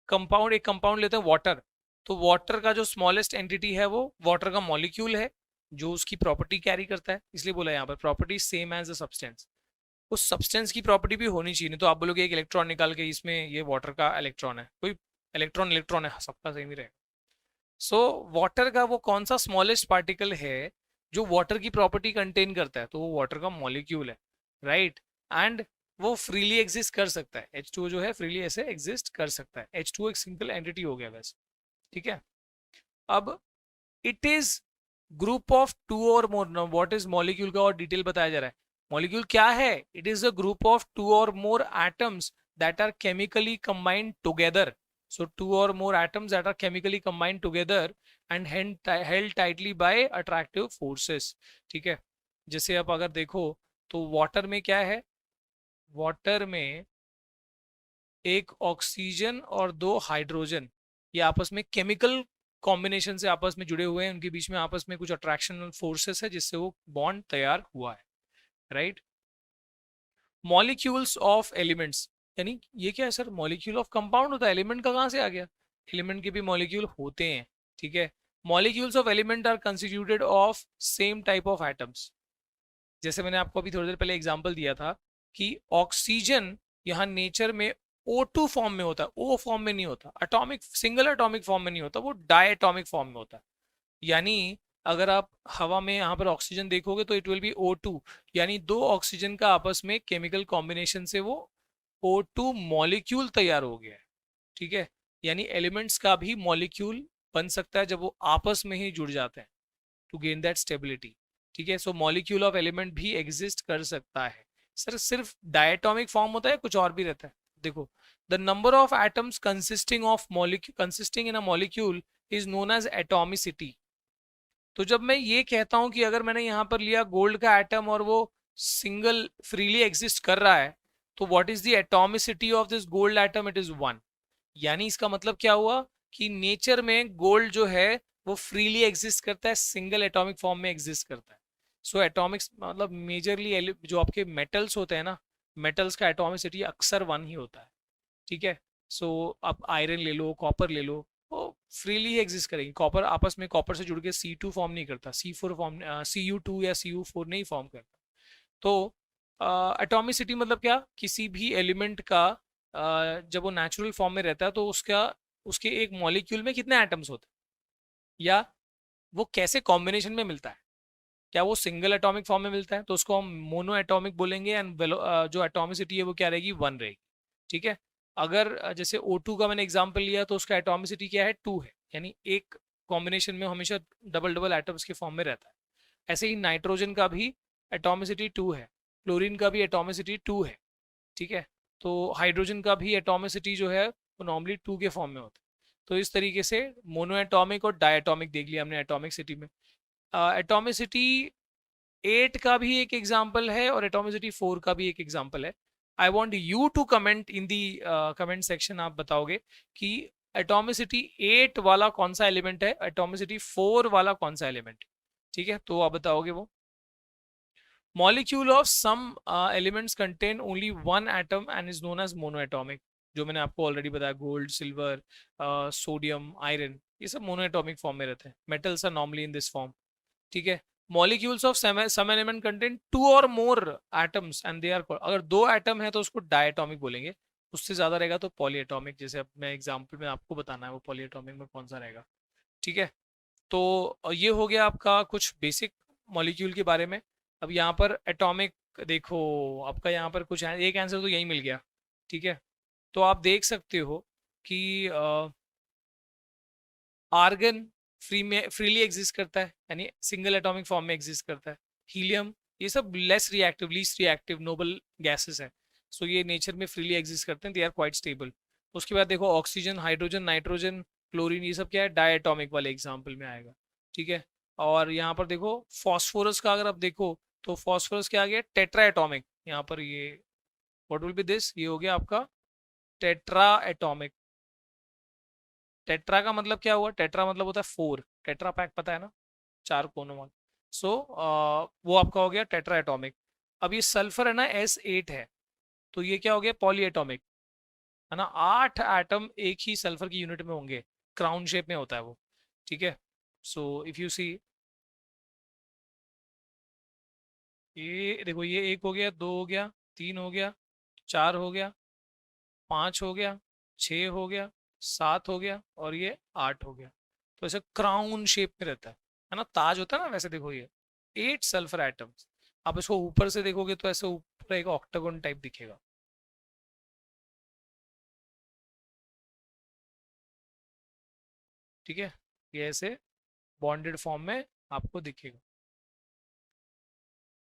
कंपाउंड, एक कंपाउंड लेते हैं वाटर, तो वाटर का जो स्मॉलेस्ट एंटिटी है वो वाटर का मॉलिक्यूल है जो उसकी प्रॉपर्टी कैरी करता है, इसलिए बोला यहाँ पर property same as a substance. उस सब्सटेंस की प्रॉपर्टी भी होनी चाहिए, नहीं तो आप बोलोगे एक इलेक्ट्रॉन निकाल के इसमें ये वाटर का इलेक्ट्रॉन है, कोई इलेक्ट्रॉन इलेक्ट्रॉन है, सबका सेम ही रहेगा। सो वाटर का वो कौन सा स्मॉलेस्ट पार्टिकल है जो वाटर की प्रॉपर्टी कंटेन करता है, तो वो वाटर का मॉलिक्यूल है, राइट। एंड वो फ्रीली एग्जिस्ट कर सकता है, H2O जो है फ्रीली ऐसे एग्जिस्ट कर सकता है। H2O एक सिंपल एंटिटी हो गया वैसे, ठीक है। अब इट इज ग्रुप ऑफ 2 और मोर, व्हाट इज मॉलिक्यूल का और डिटेल बताया जा रहा है। मॉलिक्यूल क्या है, it is a group of 2 और more atoms that are chemically combined together. So 2 or more atoms that are chemically combined together and held tightly by attractive forces। ठीक है, जैसे आप अगर देखो तो वाटर में क्या है, वाटर में एक ऑक्सीजन और 2 हाइड्रोजन, ये आपस में केमिकल कॉम्बिनेशन से आपस में जुड़े हुए हैं, उनके बीच में आपस में कुछ अट्रैक्शनल फोर्सेस है जिससे वो बॉन्ड तैयार हुआ है, राइट। मॉलिक्यूल्स ऑफ एलिमेंट्स, यानी ये क्या है सर, मॉलिक्यूल ऑफ कंपाउंड होता है, एलिमेंट का कहाँ से आ गया, एलिमेंट के भी मॉलिक्यूल होते हैं, ठीक है। Molecules of element are constituted of same type of atoms. जैसे मैंने आपको अभी थोड़ी देर पहले एग्जांपल दिया था कि ऑक्सीजन यहाँ नेचर में O2 फॉर्म में होता है, O फॉर्म में नहीं होता, एटॉमिक सिंगल एटॉमिक फॉर्म में नहीं होता, वो डायटॉमिक फॉर्म में होता है। यानी अगर आप हवा में यहाँ पर ऑक्सीजन देखोगे तो इट विल बी O2, यानी 2 ऑक्सीजन का आपस में केमिकल कॉम्बिनेशन से वो O2 मॉलिक्यूल तैयार हो गया है, ठीक है। यानी एलिमेंट्स का भी मॉलिक्यूल बन सकता है जब वो आपस में ही जुड़ जाते हैं टू गेन दैट स्टेबिलिटी, ठीक है। सो मॉलिक्यूल ऑफ एलिमेंट भी एग्जिस्ट कर सकता है। सर सिर्फ डायटोमिक फॉर्म होता है, कुछ और भी रहता है, देखो the number of atoms consisting in a molecule is known as atomicity. तो जब मैं ये कहता हूं कि अगर मैंने यहाँ पर लिया गोल्ड का एटम और वो सिंगल फ्रीली एग्जिस्ट कर रहा है, तो what is the atomicity of this gold atom, it is 1। यानी इसका मतलब क्या हुआ कि नेचर में गोल्ड जो है वो फ्रीली एग्जिस्ट करता है, सिंगल एटॉमिक फॉर्म में एग्जिस्ट करता है। सो एटॉमिक्स मतलब मेजरली जो आपके मेटल्स होते हैं ना, मेटल्स का एटॉमिसिटी अक्सर 1 ही होता है, ठीक है। सो आप आयरन ले लो, कॉपर ले लो, वो फ्रीली एग्जिस्ट करेंगे। कॉपर आपस में कॉपर से जुड़ के C2 फॉर्म नहीं करता, C4 फॉर्म, Cu2 या Cu4 नहीं फॉर्म करता। तो एटॉमिसिटी मतलब क्या, किसी भी एलिमेंट का जब वो नेचुरल फॉर्म में रहता है तो उसका उसके एक मॉलिक्यूल में कितने एटम्स होते हैं, या वो कैसे कॉम्बिनेशन में मिलता है। क्या वो सिंगल एटॉमिक फॉर्म में मिलता है तो उसको हम मोनो एटॉमिक बोलेंगे, एंड जो एटॉमिसिटी है वो क्या रहेगी, 1 रहेगी, ठीक है। अगर जैसे O2 का मैंने एग्जांपल लिया तो उसका एटॉमिसिटी क्या है, 2 है, यानी एक कॉम्बिनेशन में हमेशा डबल डबल एटम्स के फॉर्म में रहता है। ऐसे ही नाइट्रोजन का भी एटॉमिसिटी 2 है, क्लोरीन का भी एटॉमिसिटी 2 है, ठीक है। तो हाइड्रोजन का भी एटॉमिसिटी जो है वो नॉर्मली 2 के फॉर्म में होता है। तो इस तरीके से मोनो एटॉमिक और डायटॉमिक देख लिया हमने एटॉमिक सिटी में। एटॉमिसिटी 8 का भी एक एग्जाम्पल है और एटॉमिसिटी 4 का भी एक एग्जाम्पल है। I want you to comment in the comment section, आप बताओगे कि एटॉमिसिटी 8 वाला कौन सा एलिमेंट है, एटॉमिसिटी 4 वाला कौन सा एलिमेंट है, ठीक है। तो आप बताओगे वो। Molecule of some elements contain only 1 atom and is known as monoatomic, जो मैंने आपको ऑलरेडी बताया, गोल्ड, सिल्वर, सोडियम, आयरन, ये सब मोनोएटॉमिक फॉर्म में रहते हैं। Metals are normally in this form, ठीक है। Molecules of some element contain 2 और more atoms and they are, अगर 2 एटम है तो उसको डायटॉमिक बोलेंगे, उससे ज्यादा रहेगा तो पॉलीएटॉमिक। जैसे अब मैं एग्जांपल में आपको बताना है वो पॉलीएटॉमिक में कौन सा रहेगा, ठीक है। तो ये हो गया आपका कुछ बेसिक मॉलिक्यूल के बारे में। अब यहाँ पर एटॉमिक देखो, आपका यहाँ पर कुछ एक आंसर तो यही मिल गया, ठीक है। तो आप देख सकते हो कि आर्गन फ्रीली एग्जिस्ट करता है, यानी सिंगल एटॉमिक फॉर्म में एग्जिस्ट करता है। हीलियम, ये सब less reactive, least reactive noble gases हैं, सो ये नेचर में फ्रीली एग्जिस्ट करते हैं, दे आर क्वाइट स्टेबल। उसके बाद देखो ऑक्सीजन, हाइड्रोजन, नाइट्रोजन, क्लोरीन, ये सब क्या है, डायटॉमिक वाले एग्जाम्पल में आएगा, ठीक है। और यहाँ पर देखो फॉस्फोरस का अगर आप देखो तो फॉस्फोरस क्या आ गया, टेट्रा एटॉमिक। यहाँ पर ये व्हाट विल बी दिस, ये हो गया आपका टेट्रा एटॉमिक। टेट्रा का मतलब क्या हुआ, टेट्रा मतलब होता है 4, टेट्रा पैक पता है ना, 4 कोनों वाला। सो वो आपका हो गया टेट्रा एटॉमिक। अब ये सल्फर है ना, S8 है, तो ये क्या हो गया, पॉली एटॉमिक, है ना। 8 एटम एक ही सल्फर की यूनिट में होंगे, क्राउन शेप में होता है वो, ठीक है। सो इफ यू सी, ये देखो, ये 1 हो गया, 2 हो गया, 3 हो गया, 4 हो गया, 5 हो गया, 6 हो गया, 7 हो गया, और ये 8 हो गया। तो ऐसे क्राउन शेप में रहता है ना, ताज होता है ना, वैसे देखो ये 8 सल्फर एटम्स। आप इसको ऊपर से देखोगे तो ऐसे ऊपर एक ऑक्टागन टाइप दिखेगा, ठीक है। ये ऐसे बॉन्डेड फॉर्म में आपको दिखेगा।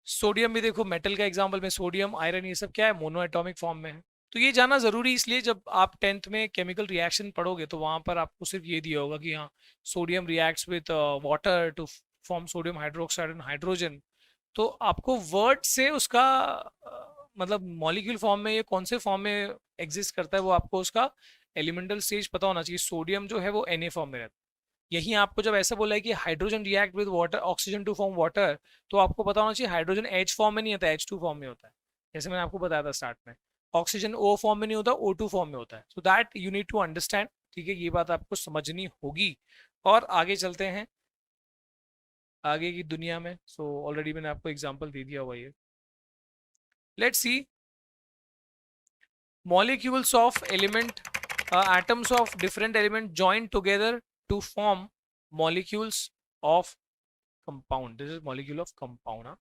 सोडियम भी देखो, मेटल का एग्जांपल में सोडियम, आयरन, ये सब क्या है, मोनो एटॉमिक फॉर्म में है। तो ये जाना जरूरी इसलिए, जब आप 10th में केमिकल रिएक्शन पढ़ोगे तो वहां पर आपको सिर्फ ये दिया होगा कि हाँ, sodium reacts with water to form sodium hydroxide and hydrogen. तो आपको वर्ड से उसका मतलब मॉलिक्यूल फॉर्म में ये कौन से फॉर्म में एग्जिस्ट करता है वो आपको उसका एलिमेंटल स्टेज पता होना चाहिए। सोडियम जो है वो Na फॉर्म में रहता है। यही आपको जब ऐसा बोला है कि hydrogen react with water, oxygen to form water, तो आपको पता होना चाहिए हाइड्रोजन H फॉर्म में नहीं होता, H2 फॉर्म में होता है। जैसे मैंने आपको बताया था स्टार्ट में, ऑक्सीजन O फॉर्म में नहीं होता, O2 फॉर्म में होता है। So that you need to understand, ठीक है, ये बात आपको समझनी होगी। और आगे चलते हैं आगे की दुनिया में। सो ऑलरेडी मैंने आपको एग्जाम्पल दे दिया हुआ, ये let's see molecules of element, atoms of different element join together to form molecules of compound. This is molecule of compound, हाँ,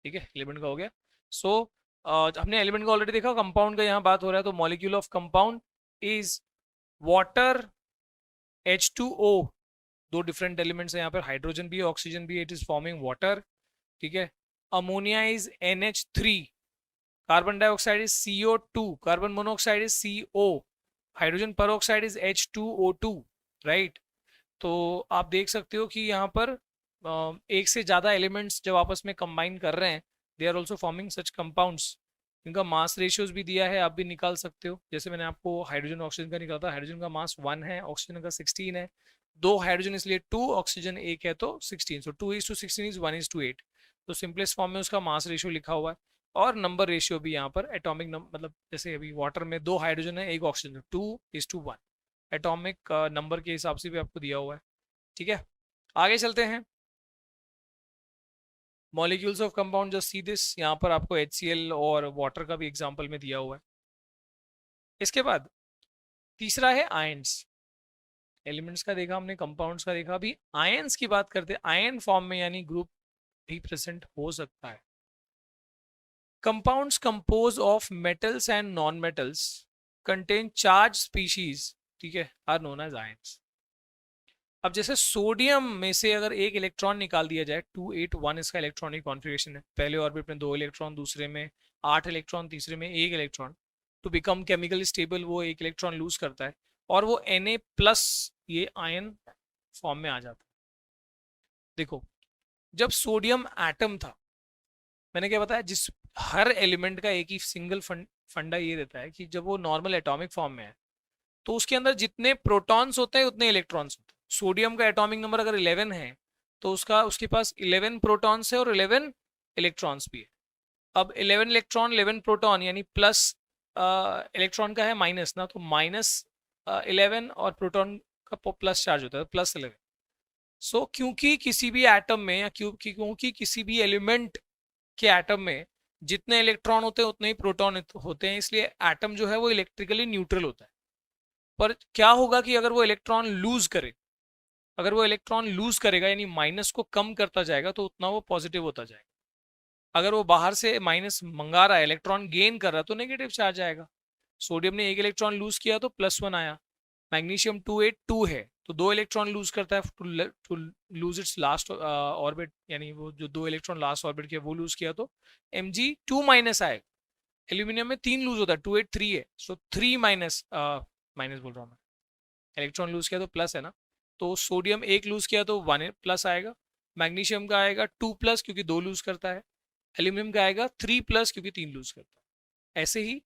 ठीक है, एलिमेंट का हो गया। सो हमने एलिमेंट का ऑलरेडी देखा, कंपाउंड का यहाँ बात हो रहा है, तो molecule of compound is water, H2O, दो डिफरेंट एलिमेंट्स है यहाँ पर, हाइड्रोजन भी है, ऑक्सीजन भी है, इट इज फॉर्मिंग वाटर, ठीक है। Ammonia is NH3, carbon dioxide is CO2, carbon monoxide is CO, hydrogen peroxide is H2O2, right. तो आप देख सकते हो कि यहाँ पर एक से ज़्यादा एलिमेंट्स जब आपस में कंबाइन कर रहे हैं, they are also forming such compounds. इनका मास रेशियोज भी दिया है, आप भी निकाल सकते हो। जैसे मैंने आपको हाइड्रोजन ऑक्सीजन का निकाला था, हाइड्रोजन का मास 1 है, ऑक्सीजन का 16 है, 2 हाइड्रोजन इसलिए 2, ऑक्सीजन 1 है तो 16, सो 2:16 इज 1:8। तो सिंपलेस्ट फॉर्म में उसका मास रेशियो लिखा हुआ है, और नंबर रेशियो भी यहाँ पर एटॉमिक नंबर, मतलब जैसे अभी वाटर में 2 हाइड्रोजन है 1 ऑक्सीजन, 2:1 एटॉमिक नंबर के हिसाब से भी आपको दिया हुआ है। ठीक है, आगे चलते हैं। Molecules of compound, just see this, यहाँ पर आपको HCl और वाटर का भी एग्जांपल में दिया हुआ है। इसके बाद तीसरा है आयंस। एलिमेंट्स का देखा हमने, कंपाउंड्स का देखा, अभी आयंस की बात करते हैं। आयन फॉर्म में यानी ग्रुप भी प्रेजेंट हो सकता है। Compounds compose of metals and non metals contain charge species, ठीक है, आर नोन एज आयंस। अब जैसे सोडियम में से अगर एक इलेक्ट्रॉन निकाल दिया जाए, 281 इसका इलेक्ट्रॉनिक कॉन्फ़िगरेशन है, पहले ऑर्बिट में 2 इलेक्ट्रॉन, दूसरे में 8 इलेक्ट्रॉन, तीसरे में 1 electron. To become chemically stable वो 1 इलेक्ट्रॉन लूज करता है और वो Na+ ये आयन फॉर्म में आ जाता है। देखो, जब सोडियम एटम था, मैंने क्या बताया, जिस हर एलिमेंट का एक ही सिंगल फंडा ये रहता है कि जब वो नॉर्मल एटॉमिक फॉर्म में है तो उसके अंदर जितने प्रोटॉन्स होते हैं उतने इलेक्ट्रॉन्स होते हैं। सोडियम का एटॉमिक नंबर अगर 11 है तो उसके पास 11 प्रोटॉन्स है और 11 इलेक्ट्रॉन्स भी है। अब 11 इलेक्ट्रॉन 11 प्रोटॉन यानी प्लस इलेक्ट्रॉन का है माइनस ना, तो -11 और प्रोटॉन का प्लस चार्ज होता है, +11। सो क्योंकि किसी भी एटम में या क्योंकि किसी भी एलिमेंट के एटम में जितने इलेक्ट्रॉन होते हैं उतने ही प्रोटॉन होते हैं, इसलिए एटम जो है वो इलेक्ट्रिकली न्यूट्रल होता है। पर क्या होगा कि अगर वो इलेक्ट्रॉन लूज करे, अगर वो इलेक्ट्रॉन लूज करेगा यानी माइनस को कम करता जाएगा तो उतना वो पॉजिटिव होता जाएगा। अगर वो बाहर से माइनस मंगा रहा है, इलेक्ट्रॉन गेन कर रहा है, तो नेगेटिव चार्ज आएगा। सोडियम ने 1 इलेक्ट्रॉन लूज किया तो +1 आया। मैग्नीशियम 282 है तो 2 इलेक्ट्रॉन लूज करता है to lose its last orbit, यानी वो जो 2 इलेक्ट्रॉन लास्ट ऑर्बिट के वो लूज किया तो Mg2- आएगा। एल्यूमिनियम में 3 लूज होता है, 283 है, सो 3 माइनस माइनस बोल रहा हूँ मैं, इलेक्ट्रॉन लूज किया तो प्लस है ना, तो सोडियम 1 लूज किया तो 1+ आएगा। मैग्नीशियम का आएगा 2+ क्योंकि 2 लूज करता है। एल्यूमिनियम का आएगा 3+ क्योंकि 3 लूज करता है। ऐसे ही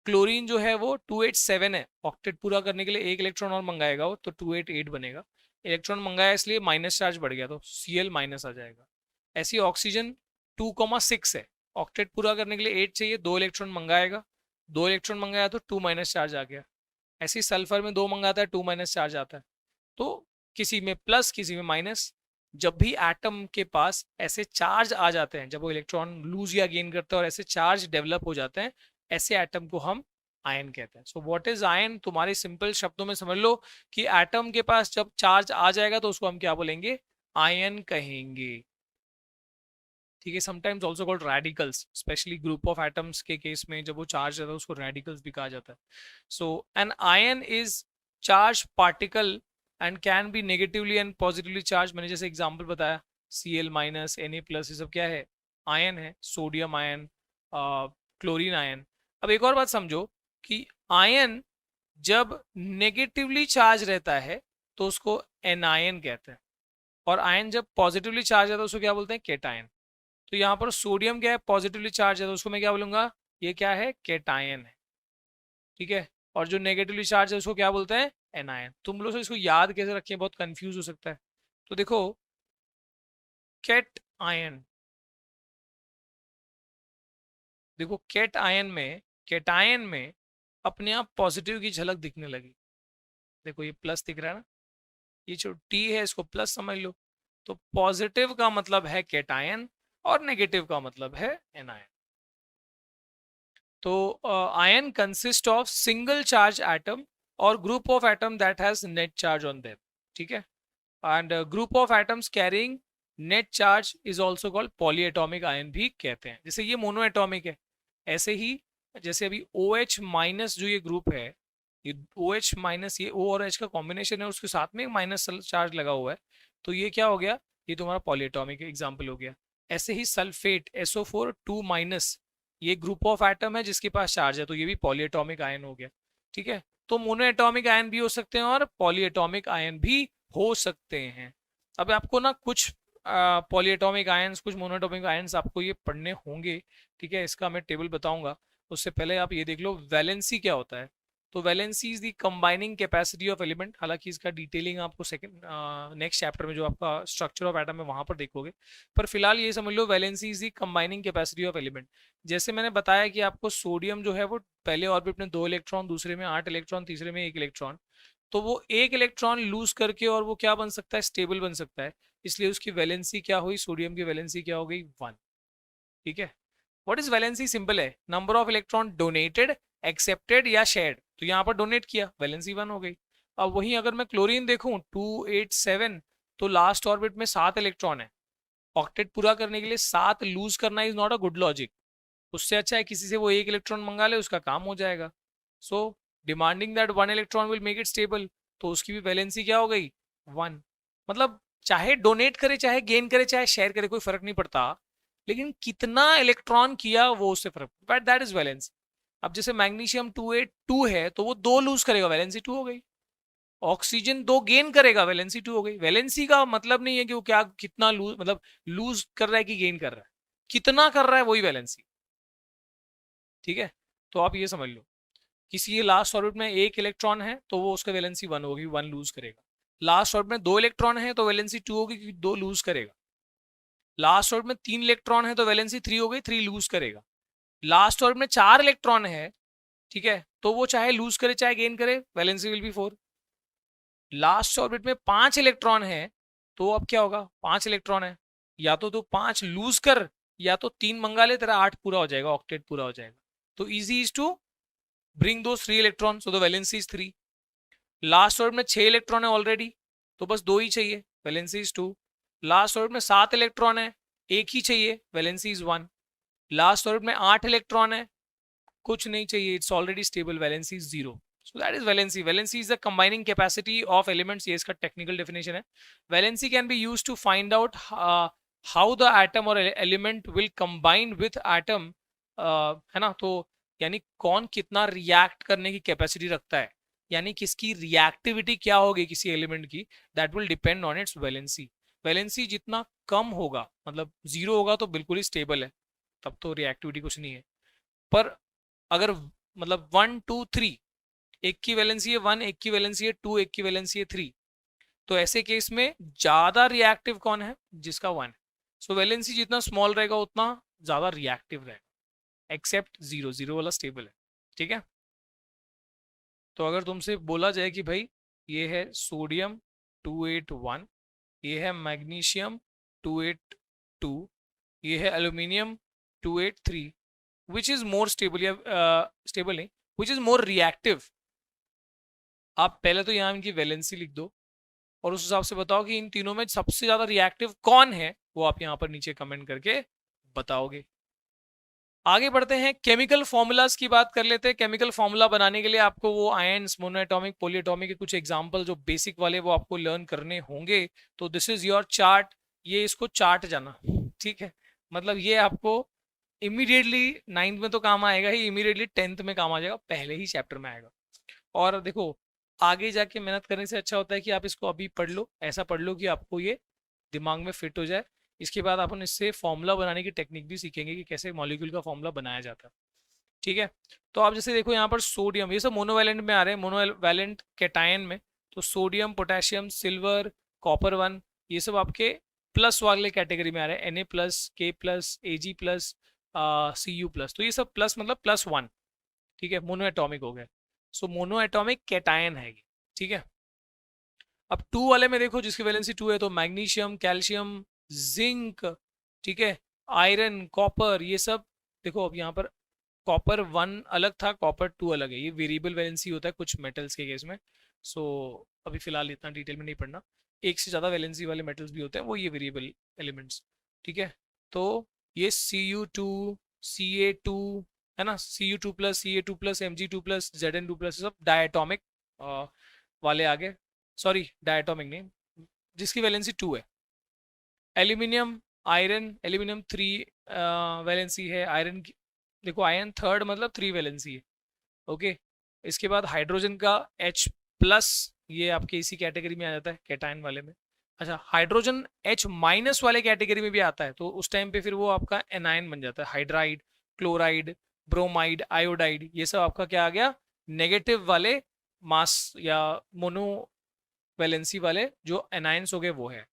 क्लोरीन जो है वो 287 है, ऑक्टेट पूरा करने के लिए 1 इलेक्ट्रॉन और मंगाएगा वो, तो 288 बनेगा। इलेक्ट्रॉन मंगाया इसलिए माइनस चार्ज बढ़ गया तो Cl- आ जाएगा। ऐसी ऑक्सीजन 2,6 है, ऑक्टेट पूरा करने के लिए 8 चाहिए, 2 इलेक्ट्रॉन मंगाएगा, 2 इलेक्ट्रॉन मंगाया तो 2- चार्ज आ गया। ऐसी सल्फर में 2 मंगाता है, 2- चार्ज आता है। तो किसी में प्लस किसी में माइनस, जब भी एटम के पास ऐसे चार्ज आ जाते हैं, जब वो इलेक्ट्रॉन लूज या गेन करता है और ऐसे चार्ज डेवलप हो जाते हैं, ऐसे एटम को हम आयन कहते हैं। सो व्हाट इज आयन, तुम्हारे सिंपल शब्दों में समझ लो कि एटम के पास जब चार्ज आ जाएगा तो उसको हम क्या बोलेंगे, आयन कहेंगे। ठीक है, sometimes also called radicals, specially group of atoms के केस में जब वो चार्ज रहता है उसको रेडिकल्स भी कहा जाता है। So an ion is charge particle and can be negatively and positively charge. मैंने जैसे एग्जांपल बताया, Cl-, Na+, ये सब क्या है, आयन है। Sodium ion, chlorine ion. अब एक और बात समझो कि आयन जब नेगेटिवली चार्ज रहता है तो उसको एनायन कहते हैं, और आयन जब पॉजिटिवली चार्ज रहता है उसको क्या बोलते हैं, केटायन। तो यहाँ पर सोडियम क्या है, पॉजिटिवली चार्ज है, तो उसको मैं क्या बोलूंगा, ये क्या है, केटायन है। ठीक है, और जो नेगेटिवली चार्ज है उसको क्या बोलते हैं, एनायन। तुम लोग इसको याद कैसे रखें, बहुत कंफ्यूज हो सकता है। तो देखो, केट आयन, देखो केटायन में अपने आप पॉजिटिव की झलक दिखने लगी। देखो ये प्लस दिख रहा है ना, ये जो टी है इसको प्लस समझ लो। तो पॉजिटिव का मतलब है केटायन और नेगेटिव का मतलब है एनायन। तो ion consist of single charge atom और group of atom that has net charge on them. ठीक है, and group of atoms carrying net charge is also called polyatomic ion भी कहते हैं। जैसे ये मोनो एटॉमिक है, ऐसे ही जैसे अभी OH- जो ये ग्रुप है, ये OH-, ये O और H का कॉम्बिनेशन है, उसके साथ में एक माइनस चार्ज लगा हुआ है, तो ये क्या हो गया, ये तुम्हारा पॉलीएटॉमिक एग्जाम्पल हो गया। ऐसे ही सल्फेट SO4 2-, ये ग्रुप ऑफ एटम है जिसके पास चार्ज है, तो ये भी पॉलीएटॉमिक आयन हो गया। ठीक है, तो मोनोएटॉमिक आयन भी हो सकते हैं और पॉलीएटॉमिक आयन भी हो सकते हैं। अब आपको ना कुछ पॉलीएटॉमिक आयंस, कुछ मोनोएटॉमिक आयंस आपको ये पढ़ने होंगे। ठीक है, इसका मैं टेबल बताऊंगा, उससे पहले आप ये देख लो वैलेंसी क्या होता है। तो valency is the combining capacity of element. हालांकि इसका डिटेलिंग आपको सेकंड नेक्स्ट चैप्टर में जो आपका स्ट्रक्चर ऑफ एटम है वहां पर देखोगे, पर फिलहाल ये समझ लो valency is the combining capacity of element. जैसे मैंने बताया कि आपको सोडियम जो है वो पहले ऑर्बिट में 2 इलेक्ट्रॉन, दूसरे में 8 इलेक्ट्रॉन, तीसरे में 1 इलेक्ट्रॉन, तो वो 1 इलेक्ट्रॉन लूज करके और वो क्या बन सकता है, स्टेबल बन सकता है, इसलिए उसकी वैलेंसी क्या हुई, सोडियम की वैलेंसी क्या हो गई, 1। ठीक है, व्हाट इज वैलेंसी, सिंपल है, number of electron donated, accepted या शेयर्ड। तो यहाँ पर डोनेट किया, वैलेंसी 1 हो गई। अब वहीं अगर मैं क्लोरीन देखूं 287, तो लास्ट ऑर्बिट में 7 इलेक्ट्रॉन है, ऑक्टेट पूरा करने के लिए 7 लूज करना is not a good logic. उससे अच्छा है किसी से वो 1 इलेक्ट्रॉन मंगा ले, उसका काम हो जाएगा। सो demanding that 1 electron will make it stable, तो उसकी भी वैलेंसी क्या हो गई, 1। मतलब चाहे डोनेट करे, चाहे गेन करे, चाहे शेयर करे, कोई फर्क नहीं पड़ता, लेकिन कितना इलेक्ट्रॉन किया वो उससे फर्क, बट दैट इज वैलेंसी। अब जैसे मैग्नीशियम 282 है तो वो 2 लूज करेगा, वैलेंसी 2 हो गई। ऑक्सीजन 2 गेन करेगा, वैलेंसी 2 हो गई। वैलेंसी का मतलब नहीं है कि वो क्या कितना लूज, मतलब लूज कर रहा है कि गेन कर रहा है, कितना कर रहा है वही वैलेंसी। ठीक है, तो आप ये समझ लो, किसी ये लास्ट ऑर्बिट में 1 इलेक्ट्रॉन है तो वो उसका वैलेंसी 1 होगी, 1 लूज करेगा। लास्ट ऑर्बिट में 2 इलेक्ट्रॉन है तो वैलेंसी 2 होगी क्योंकि 2 लूज करेगा। लास्ट ऑर्बिट में 3 इलेक्ट्रॉन है तो वैलेंसी 3 हो गई, 3 लूज करेगा। लास्ट ऑर्बिट में 4 इलेक्ट्रॉन है, ठीक है, तो वो चाहे लूज करे चाहे गेन करे, valency will be 4। Last orbit में 5 इलेक्ट्रॉन है, तो अब क्या होगा, 5 इलेक्ट्रॉन है, या तो 5 लूज कर या तो 3 मंगा ले, तेरा 8 पूरा हो जाएगा, ऑक्टेट पूरा हो जाएगा। तो इजी इज टू ब्रिंग दो 3 electron, so the valency is 3। Last orbit में 6 इलेक्ट्रॉन है ऑलरेडी, तो बस 2 ही चाहिए, वैलेंसी इज 2। लास्ट ऑर्बिट में 7 इलेक्ट्रॉन है, 1 ही चाहिए, वैलेंसी इज 1। लास्ट ऑर्बिट में 8 इलेक्ट्रॉन है, कुछ नहीं चाहिए, it's already stable, valency is 0। So that is valency. Valency is the combining capacity of elements. ये इसका technical definition है. Valency can be used to find out how the atom or element will combine with atom. है ना, तो यानी कौन कितना react करने की कैपेसिटी रखता है, यानी किसकी रिएक्टिविटी क्या होगी किसी एलिमेंट की, that will depend on it's valency. Valency जितना कम होगा, मतलब 0 होगा तो बिल्कुल ही स्टेबल है, तब तो रिएक्टिविटी कुछ नहीं है। पर अगर मतलब 1 2 3, एक की वैलेंसी है 1, एक की वैलेंसी है 2, एक की वैलेंसी है 3, तो ऐसे केस में ज्यादा रिएक्टिव कौन है, जिसका 1 है। सो वैलेंसी जितना स्मॉल रहेगा उतना ज्यादा रिएक्टिव रहेगा, एक्सेप्ट 0, 0 वाला स्टेबल है। ठीक है, तो अगर तुमसे बोला जाए कि भाई ये है सोडियम 281, ये है मैग्नीशियम 282, ये है aluminium 283, which is more stable, या स्टेबल नहीं, विच इज मोर रिएक्टिव, आप पहले तो यहाँ इनकी वैलेंसी लिख दो और उस हिसाब से बताओ कि इन तीनों में सबसे ज्यादा रिएक्टिव कौन है, वो आप यहाँ पर नीचे कमेंट करके बताओगे। आगे बढ़ते हैं, केमिकल फॉर्मूलाज की बात कर लेते हैं। केमिकल फॉर्मूला बनाने के लिए आपको वो आयन्स, मोनोएटॉमिक, पॉलीएटॉमिक के कुछ एग्जांपल जो बेसिक वाले वो आपको लर्न करने होंगे। तो दिस इज योर चार्ट, ये इसको चार्ट जाना, ठीक है, मतलब ये आपको इमीडिएटली 9th में तो काम आएगा ही, इमीडिएटली 10th में काम आ जाएगा, पहले ही चैप्टर में आएगा। और देखो आगे जाके मेहनत करने से अच्छा होता है कि आप इसको अभी पढ़ लो, ऐसा पढ़ लो कि आपको ये दिमाग में फिट हो जाए। इसके बाद अपन इससे फॉर्मूला बनाने की टेक्निक भी सीखेंगे कि कैसे मॉलिक्यूल का फॉर्मूला बनाया जाता है। ठीक है, तो आप जैसे देखो यहाँ पर सोडियम, ये सब मोनोवैलेंट में आ रहे हैं, मोनोवैलेंट कैटायन में, तो सोडियम, पोटेशियम, सिल्वर, कॉपर 1, ये सब आपके प्लस वाले कैटेगरी में आ रहे हैं, Na plus, K plus, Ag plus, Cu plus, तो ये सब प्लस मतलब +1। ठीक है, मोनोएटॉमिक हो गया, सो मोनोएटॉमिक कैटायन है ये। ठीक है, अब 2 वाले में देखो जिसकी वैलेंसी 2 है, तो मैग्नीशियम, कैल्शियम, जिंक, ठीक है, आयरन, कॉपर, ये सब देखो। अब यहाँ पर कॉपर 1 अलग था, कॉपर 2 अलग है, ये वेरिएबल वैलेंसी होता है कुछ मेटल्स के केस में। सो अभी फिलहाल इतना डिटेल में नहीं पढ़ना, एक से ज़्यादा वैलेंसी वाले मेटल्स भी होते हैं, वो ये वेरिएबल एलिमेंट्स। ठीक है, तो ये Cu2, Ca2, है ना, Cu2 plus, Ca2 plus, Mg2 plus, Zn2 plus, सब डायटोमिक वाले आ गए, सॉरी डायटोमिक नहीं, जिसकी वैलेंसी 2 है। एल्यूमिनियम, आयरन, एल्यूमिनियम 3 वैलेंसी है, आयरन की देखो, आयरन 3rd मतलब 3 वैलेंसी है। ओके, इसके बाद हाइड्रोजन का H प्लस, ये आपके इसी कैटेगरी में आ जाता है कैटायन वाले में। अच्छा, हाइड्रोजन H माइनस वाले कैटेगरी में भी आता है, तो उस टाइम पे फिर वो आपका एनायन बन जाता है, हाइड्राइड, क्लोराइड, ब्रोमाइड, आयोडाइड, ये सब आपका क्या आ गया, नेगेटिव वाले मास या मोनो वैलेंसी वाले जो एनायंस हो गए वो है।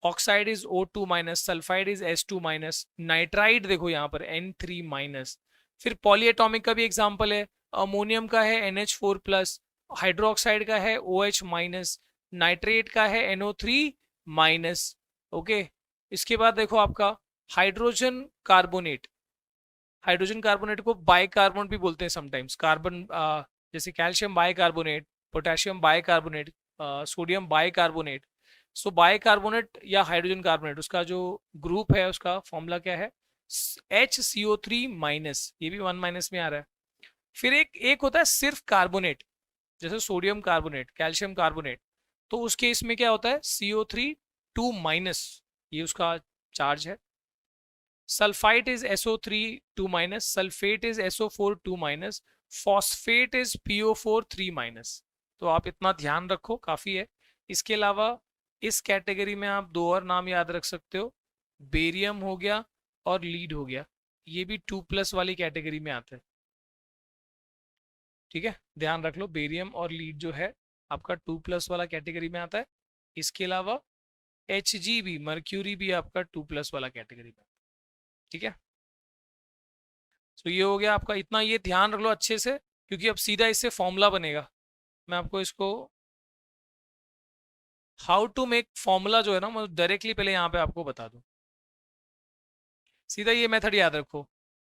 Oxide is O2 minus, sulphide is S2 minus, nitride देखो यहाँ पर N3 माइनस। फिर पॉलीएटॉमिक का भी एग्जांपल है, अमोनियम का है NH4 प्लस, हाइड्रोक्साइड का है OH माइनस, नाइट्रेट का है NO3 माइनस। ओके, इसके बाद देखो आपका हाइड्रोजन कार्बोनेट, हाइड्रोजन कार्बोनेट को बाइकार्बोनेट भी बोलते हैं समटाइम्स, कार्बन जैसे calcium bicarbonate, potassium bicarbonate, sodium bicarbonate. So bicarbonate या हाइड्रोजन कार्बोनेट, उसका जो ग्रुप है उसका फॉर्मूला क्या है, HCO3 माइनस, ये भी 1 माइनस में आ रहा है। फिर एक एक होता है सिर्फ कार्बोनेट, जैसे सोडियम कार्बोनेट, कैल्शियम कार्बोनेट, तो उसके इसमें क्या होता है CO3 2 माइनस, ये उसका चार्ज है। Sulphite is SO3 2 minus, sulphate is SO4 2 minus, phosphate is PO4 3 minus. तो आप इतना ध्यान रखो, काफी है। इसके अलावा इस कैटेगरी में आप दो और नाम याद रख सकते हो, बेरियम हो गया और लीड हो गया, ये भी 2+ वाली कैटेगरी में आता है। ठीक है, ध्यान रख लो, बेरियम और लीड जो है आपका 2+ वाला कैटेगरी में आता है। इसके अलावा Hg भी, मर्क्यूरी भी आपका 2+ वाला कैटेगरी में आता है। ठीक है, तो ये हो गया आपका, इतना ये ध्यान रख लो अच्छे से, क्योंकि अब सीधा इससे फॉर्मूला बनेगा। मैं आपको इसको हाउ टू मेक फॉर्मूला जो है ना, मैं डायरेक्टली पहले यहाँ पे आपको बता दूं। सीधा ये मेथड याद रखो,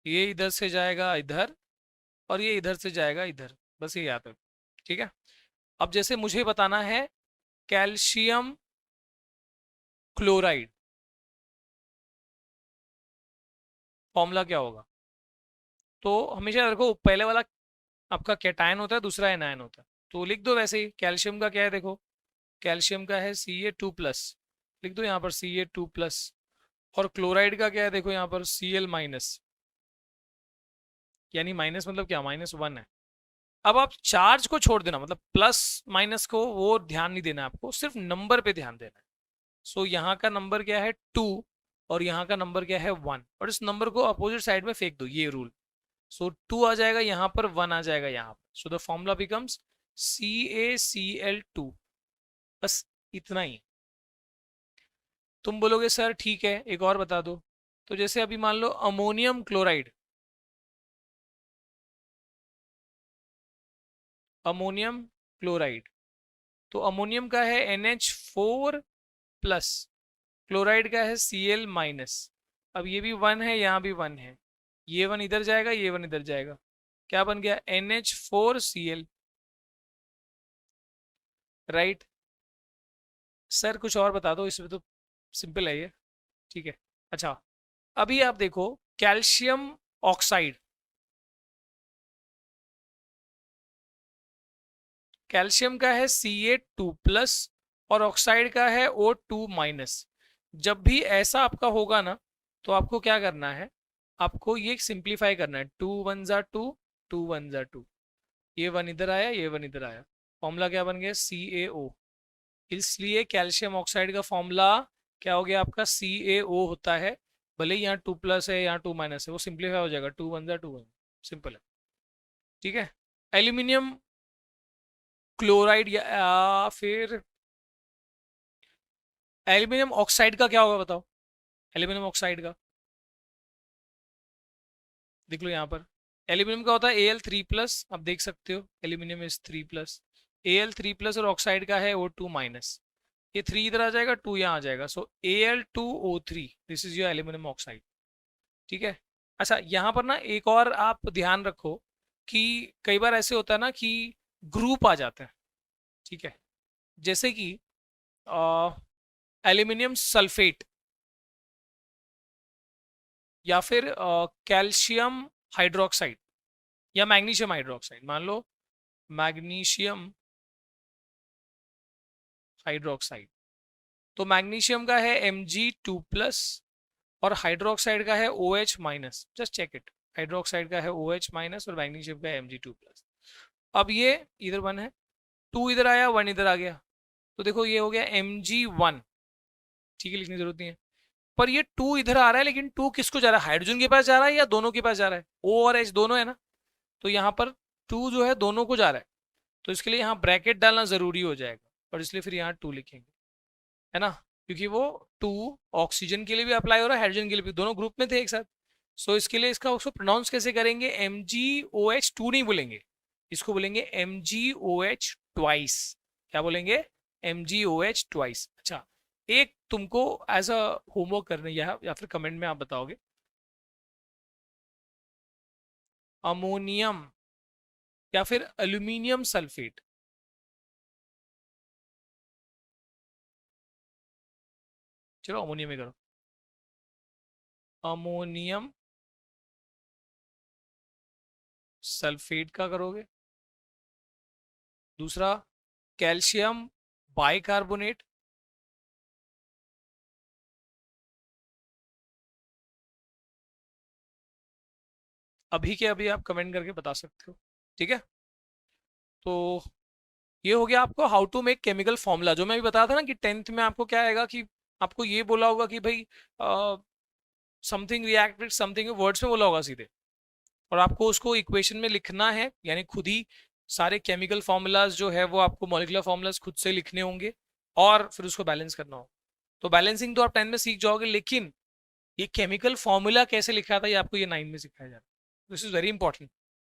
ये इधर से जाएगा इधर और ये इधर से जाएगा इधर, बस ये याद रखो। ठीक है, अब जैसे मुझे बताना है कैल्शियम क्लोराइड, फॉर्मूला क्या होगा, तो हमेशा याद रखो पहले वाला आपका कैटायन होता है, दूसरा एनायन होता है, तो लिख दो वैसे ही। कैल्शियम का क्या है देखो, कैल्शियम का है Ca2+, लिख दो यहाँ पर Ca2+। और क्लोराइड का क्या है देखो यहाँ पर Cl-, यानी माइनस मतलब क्या, -1 है। अब आप चार्ज को छोड़ देना, मतलब प्लस माइनस को वो ध्यान नहीं देना आपको, सिर्फ नंबर पे ध्यान देना है। सो यहाँ का नंबर क्या है 2 और यहाँ का नंबर क्या है 1, और इस नंबर को अपोजिट साइड में फेंक दो, ये रूल। सो 2 आ जाएगा यहाँ पर, 1 आ जाएगा यहाँ पर, so the formula becomes CaCl2। बस इतना ही। तुम बोलोगे सर ठीक है एक और बता दो, तो जैसे अभी मान लो अमोनियम क्लोराइड, अमोनियम क्लोराइड, तो अमोनियम का है NH4+, क्लोराइड का है Cl-। अब ये भी 1 है, यहाँ भी 1 है, ये 1 इधर जाएगा, ये 1 इधर जाएगा, क्या बन गया NH4Cl, राइट। सर कुछ और बता दो, इसमें तो सिंपल है ये। ठीक है, अच्छा अभी आप देखो कैल्शियम ऑक्साइड, कैल्शियम का है Ca2+ और ऑक्साइड का है O2-। जब भी ऐसा आपका होगा ना, तो आपको क्या करना है, आपको ये सिंप्लीफाई करना है, 2 1 जा 2, 2 1 जा 2, ये 1 इधर आया, ये 1 इधर आया, फॉर्मूला क्या बन गया CaO। इसलिए कैल्शियम ऑक्साइड का फॉर्मूला क्या हो गया आपका CaO होता है, भले यहाँ 2+ है यहाँ 2- है, वो सिंप्लीफाई हो जाएगा, 2 1 जा 2 1, सिंपल है। ठीक है, एल्यूमिनियम क्लोराइड या फिर एल्यूमिनियम ऑक्साइड का क्या होगा बताओ, एल्यूमिनियम ऑक्साइड का देख लो यहाँ पर, एल्यूमिनियम का होता है Al3+, आप देख सकते हो एल्यूमिनियम इज 3+, Al3+ और ऑक्साइड का है O2-। ये 3 इधर आ जाएगा, 2 यहाँ आ जाएगा, सो Al2O3, this is your aluminium oxide. ठीक है, अच्छा यहाँ पर ना एक और आप ध्यान रखो कि कई बार ऐसे होता है ना कि ग्रुप आ जाते हैं। ठीक है, जैसे कि एल्यूमिनियम सल्फेट या फिर कैल्शियम हाइड्रोक्साइड या मैग्नीशियम हाइड्रोक्साइड, मान लो मैग्नीशियम हाइड्रोक्साइड, तो मैग्नीशियम का है Mg2+ और हाइड्रोक्साइड का है OH-। Just check it, hydroxide का है OH- और मैग्नीशियम का है Mg2+। अब ये इधर 1 है, 2 इधर आया, 1 इधर आ गया, तो देखो ये हो गया Mg1। ठीक है, लिखने की जरूरत नहीं है, पर ये 2 इधर आ रहा है, लेकिन 2 किसको जा रहा है, हाइड्रोजन के पास जा रहा है या दोनों के पास जा रहा है, O और H दोनों है ना, तो यहाँ पर टू जो है दोनों को जा रहा है, तो इसके लिए यहाँ ब्रैकेट डालना जरूरी हो जाएगा, और इसलिए फिर यहाँ टू लिखेंगे, है ना, क्योंकि वो टू ऑक्सीजन के लिए भी अप्लाई हो रहा है, हाइड्रोजन के लिए भी, दोनों ग्रुप में थे एक साथ। सो इसके लिए इसका उसको प्रोनाउंस कैसे करेंगे, MgOH2 नहीं बोलेंगे, इसको बोलेंगे MgOH ट्वाइस। क्या बोलेंगे, MgOH ट्वाइस। अच्छा, एक तुमको एज अ होमवर्क करना या फिर कमेंट में आप बताओगे, अमोनियम या फिर एल्यूमिनियम सल्फेट, चलो अमोनियम में करो, अमोनियम सल्फेट का करोगे। दूसरा, कैल्शियम बाइकार्बोनेट, अभी के अभी आप कमेंट करके बता सकते हो, ठीक है। तो ये हो गया आपको how to make chemical formula, जो मैं अभी बताया था ना कि 10th में आपको क्या आएगा कि आपको ये बोला होगा कि भाई something react with something, words में बोला होगा सीधे, और आपको उसको इक्वेशन में लिखना है, यानी खुद ही सारे केमिकल फॉर्मूलाज जो है वो आपको मॉलिक्यूलर फॉर्मूलाज खुद से लिखने होंगे, और फिर उसको बैलेंस करना होगा। तो बैलेंसिंग तो आप 10 में सीख जाओगे, लेकिन ये केमिकल फॉर्मूला कैसे लिखा था ये आपको ये 9 में सिखाया जा रहा है, दिस इज वेरी इंपॉर्टेंट,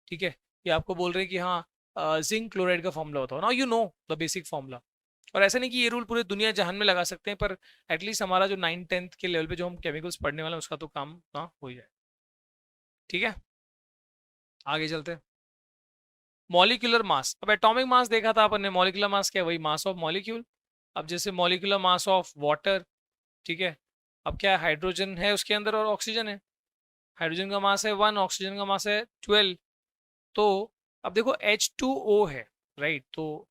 ठीक है। ये आपको बोल रहे हैं कि हाँ जिंक क्लोराइड का फॉर्मूला होता है, now you know the basic formula. और ऐसा नहीं कि ये रूल पूरे दुनिया जहान में लगा सकते हैं, पर एटलीस्ट हमारा जो 9th-10th के लेवल पे जो हम केमिकल्स पढ़ने वाले हैं उसका तो काम ना हो ही जाए, ठीक है। आगे चलते हैं, मॉलिक्यूलर मास। अब एटॉमिक मास देखा था अपन ने, मॉलिक्यूलर मास क्या है, वही मास ऑफ मॉलिक्यूल। अब जैसे मॉलिक्यूलर मास ऑफ वाटर, ठीक है, अब क्या है, हाइड्रोजन है उसके अंदर और ऑक्सीजन है, हाइड्रोजन का मास है 1, ऑक्सीजन का मास है 12। तो अब देखो H2O है, राइट, तो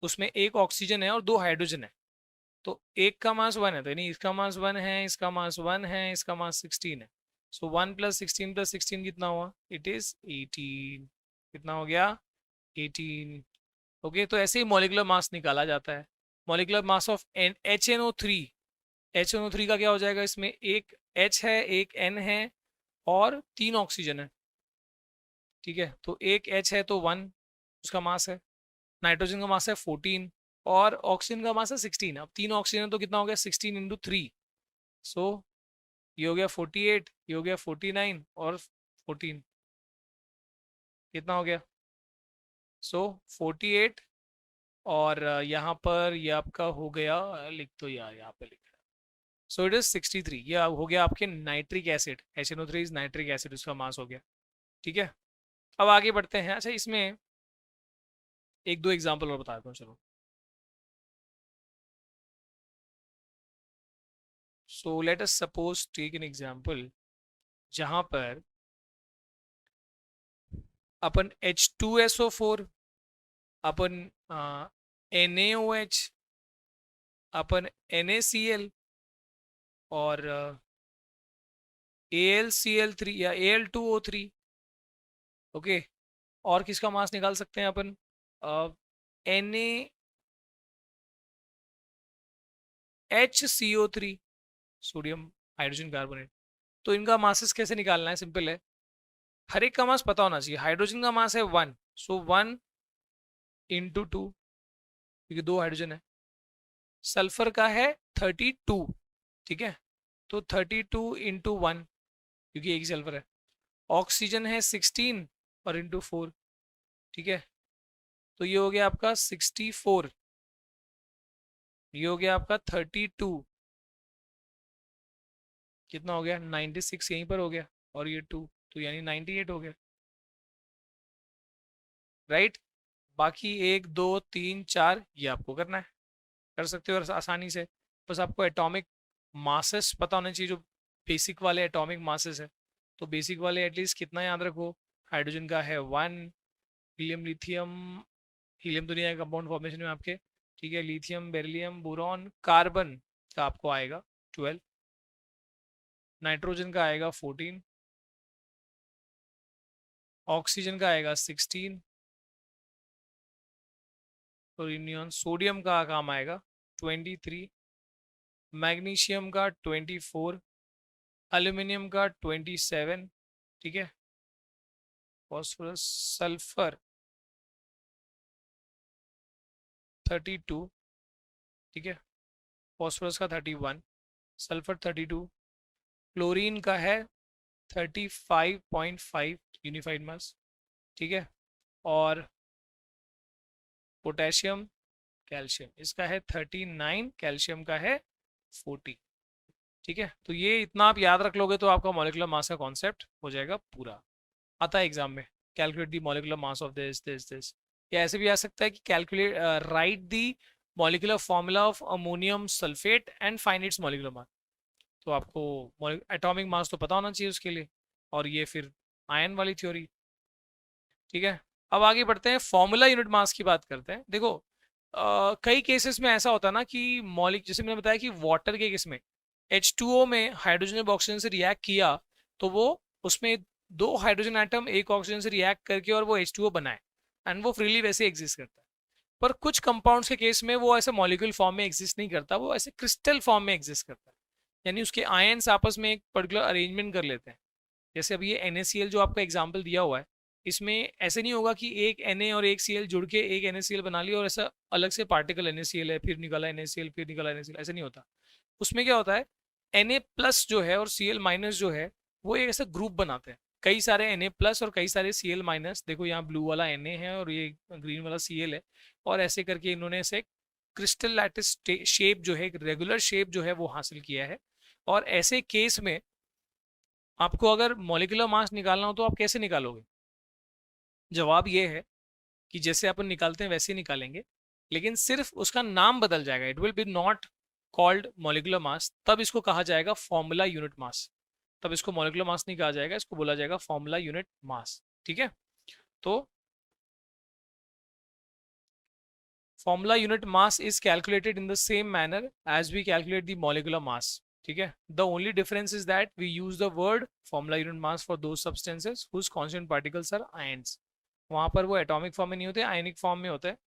उसमें एक ऑक्सीजन है और दो हाइड्रोजन है, तो एक का मास 1 है, तो यानी इसका मास 1 है, इसका मास 1 है, इसका मास 16 है। सो 1 + 16 + 16 कितना हुआ, इट इज 18। कितना हो गया, 18। ओके, तो ऐसे ही मॉलिक्यूलर मास निकाला जाता है। Molecular mass of HNO3, HNO3 का क्या हो जाएगा, इसमें एक H है, एक N है, और 3 ऑक्सीजन है, ठीक है। तो एक H है तो 1 उसका मास है, नाइट्रोजन का मास है 14, और ऑक्सीजन का मास है 16। अब 3 ऑक्सीजन तो कितना हो गया, 16 × 3, सो ये हो गया 48, ये हो गया 49, और 14 कितना हो गया, सो 48, और यहाँ पर ये आपका हो गया, लिख दो यार यहाँ पे लिख, सो इट इज 63। ये हो गया आपके nitric acid, HNO3 is nitric acid, उसका मास हो गया, ठीक है। अब आगे बढ़ते हैं। अच्छा, इसमें एक दो एग्जांपल और बता देता हूँ, चलो। So let us suppose take an example जहां पर अपन H2SO4, अपन NaOH, अपन NaCl, और AlCl3 या Al2O3, ओके। और किसका मास निकाल सकते हैं अपन, NaHCO3, सोडियम हाइड्रोजन कार्बोनेट। तो इनका मासेस कैसे निकालना है, सिंपल है, हर एक का मास पता होना चाहिए। हाइड्रोजन का मास है 1, सो 1 × 2, क्योंकि दो हाइड्रोजन है। सल्फर का है 32, ठीक है, तो 32 × 1, क्योंकि एक ही सल्फर है। ऑक्सीजन है 16 और × 4, ठीक है, तो ये हो गया आपका 64, ये हो गया आपका 32, कितना हो गया 96, यहीं पर हो गया, और ये 2, तो यानी 98 हो गया, राइट। बाकी 1 2 3 4 ये आपको करना है, कर सकते हो आसानी से। बस आपको एटॉमिक मासेस पता होने चाहिए, जो बेसिक वाले एटॉमिक मासेस है। तो बेसिक वाले एटलीस्ट कितना याद रखो, हाइड्रोजन का है 1, हीलियम लिथियम, हीलियम तो नहीं आएगा कंपाउंड फॉर्मेशन में आपके, ठीक है, लिथियम बेरिलियम बोरॉन कार्बन का आपको आएगा 12, नाइट्रोजन का आएगा 14, ऑक्सीजन का आएगा 16, और यूनियन सोडियम का काम आएगा 23, मैग्नीशियम का 24, एल्यूमिनियम का 27, ठीक है, फॉस्फोरस, सल्फर 32, ठीक है, फॉस्फोरस का 31, सल्फर 32, क्लोरीन का है 35.5 यूनिफाइड मास, ठीक है, और पोटेशियम, कैल्शियम इसका है 39, कैल्शियम का है 40, ठीक है। तो ये इतना आप याद रख लोगे तो आपका मॉलिक्यूलर मास का कॉन्सेप्ट हो जाएगा पूरा। आता है एग्जाम में, calculate the molecular mass of this, या ऐसे भी आ सकता है कि calculate right the molecular formula of ammonium sulphate and find its molecular mass. तो आपको एटॉमिक मास तो पता होना चाहिए उसके लिए, और ये फिर आयन वाली थ्योरी, ठीक है। अब आगे बढ़ते हैं, फॉर्मूला यूनिट मास की बात करते हैं। देखो कई केसेस में ऐसा होता है ना कि मॉलिक, जैसे मैंने बताया कि वाटर के केस में H2O में हाइड्रोजन और ऑक्सीजन से रिएक्ट किया तो वो उसमें दो हाइड्रोजन एटम एक ऑक्सीजन से रिएक्ट करके और वो H2O बनाए, एंड वो फ्रीली वैसे एग्जिस्ट करता है। पर कुछ कंपाउंड्स के केस में वो ऐसे मॉलिक्यूल फॉर्म में एग्जिस्ट नहीं करता, वो ऐसे क्रिस्टल फॉर्म में एग्जिस्ट करता है, यानी उसके आयन्स आपस में एक पर्टिकुलर अरेंजमेंट कर लेते हैं। जैसे अभी ये NaCl जो आपका एग्जाम्पल दिया हुआ है, इसमें ऐसे नहीं होगा कि एक Na और एक Cl जुड़ के एक NaCl बना लिया और ऐसा अलग से पार्टिकल NaCl है फिर निकला NaCl फिर निकला NaCl, ऐसे नहीं होता। उसमें क्या होता है, Na प्लस जो है और Cl माइनस जो है वो एक ऐसा ग्रुप बनाते हैं, कई सारे Na प्लस और कई सारे Cl माइनस। देखो यहाँ ब्लू वाला Na है और ये ग्रीन वाला Cl है, और ऐसे करके इन्होंने ऐसे क्रिस्टल लैटिस शेप जो है, रेगुलर शेप जो है वो हासिल किया है। और ऐसे केस में आपको अगर मॉलिक्यूलर मास निकालना हो तो आप कैसे निकालोगे? जवाब ये है कि जैसे अपन निकालते हैं वैसे ही निकालेंगे, लेकिन सिर्फ उसका नाम बदल जाएगा। It will B not called molecular mass, तब इसको कहा जाएगा फॉर्मूला यूनिट मास। तब इसको मॉलिक्यूलर मास नहीं कहा जाएगा, इसको बोला जाएगा फॉर्मूला यूनिट मास, ठीक है। तो formula unit mass is calculated in the same manner as we calculate the molecular mass, ठीक है। The only difference is that we use the word formula unit mass for those substances whose constant particles are ions. वहां पर वो atomic form में नहीं होते, ionic form में होते हैं,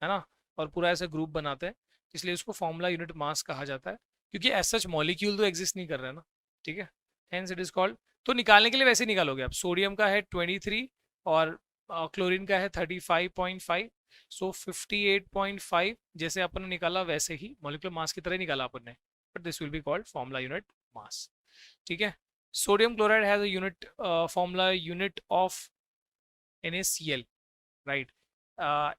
है ना, और पूरा ऐसा ग्रुप बनाते हैं, इसलिए उसको फॉर्मूला यूनिट मास कहा जाता है, क्योंकि एज सच मॉलिक्यूल तो एग्जिस्ट नहीं कर रहा है ना, ठीक है, हेंस इट इज कॉल्ड। तो निकालने के लिए वैसे निकालोगे आप, सोडियम का है 23 और क्लोरीन का है 35.5, सो 58.5 जैसे अपन ने निकाला वैसे ही मॉलिक्यूलर मास की तरह निकाला अपन ने, but this will be called formula unit mass, ठीक है। Sodium chloride has a unit formula unit of NaCl, right.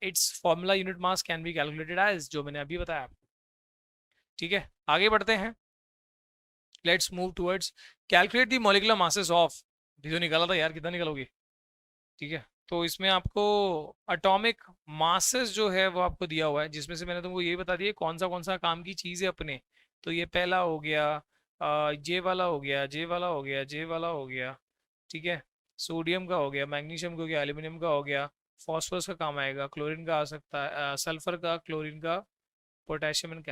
Its formula unit mass can be calculated as, जो मैंने अभी बताया आपको, ठीक है। आगे बढ़ते हैं, let's move towards calculate the molecular masses of, जो निकाला था यार, कितना निकालोगे, ठीक है। तो इसमें आपको एटॉमिक मासेस जो है वो आपको दिया हुआ है, जिसमें से मैंने तुमको ये बता दिया कौन सा काम की चीज़ है अपने। तो ये पहला हो गया, ये वाला हो गया, जे वाला हो गया, जे वाला हो गया, ठीक है। सोडियम का हो गया, मैग्नीशियम का हो गया, एल्यूमिनियम का हो गया, फॉस्फोरस का काम आएगा, क्लोरीन का आ सकता है, सल्फर का, क्लोरीन का, पोटेशियम एंड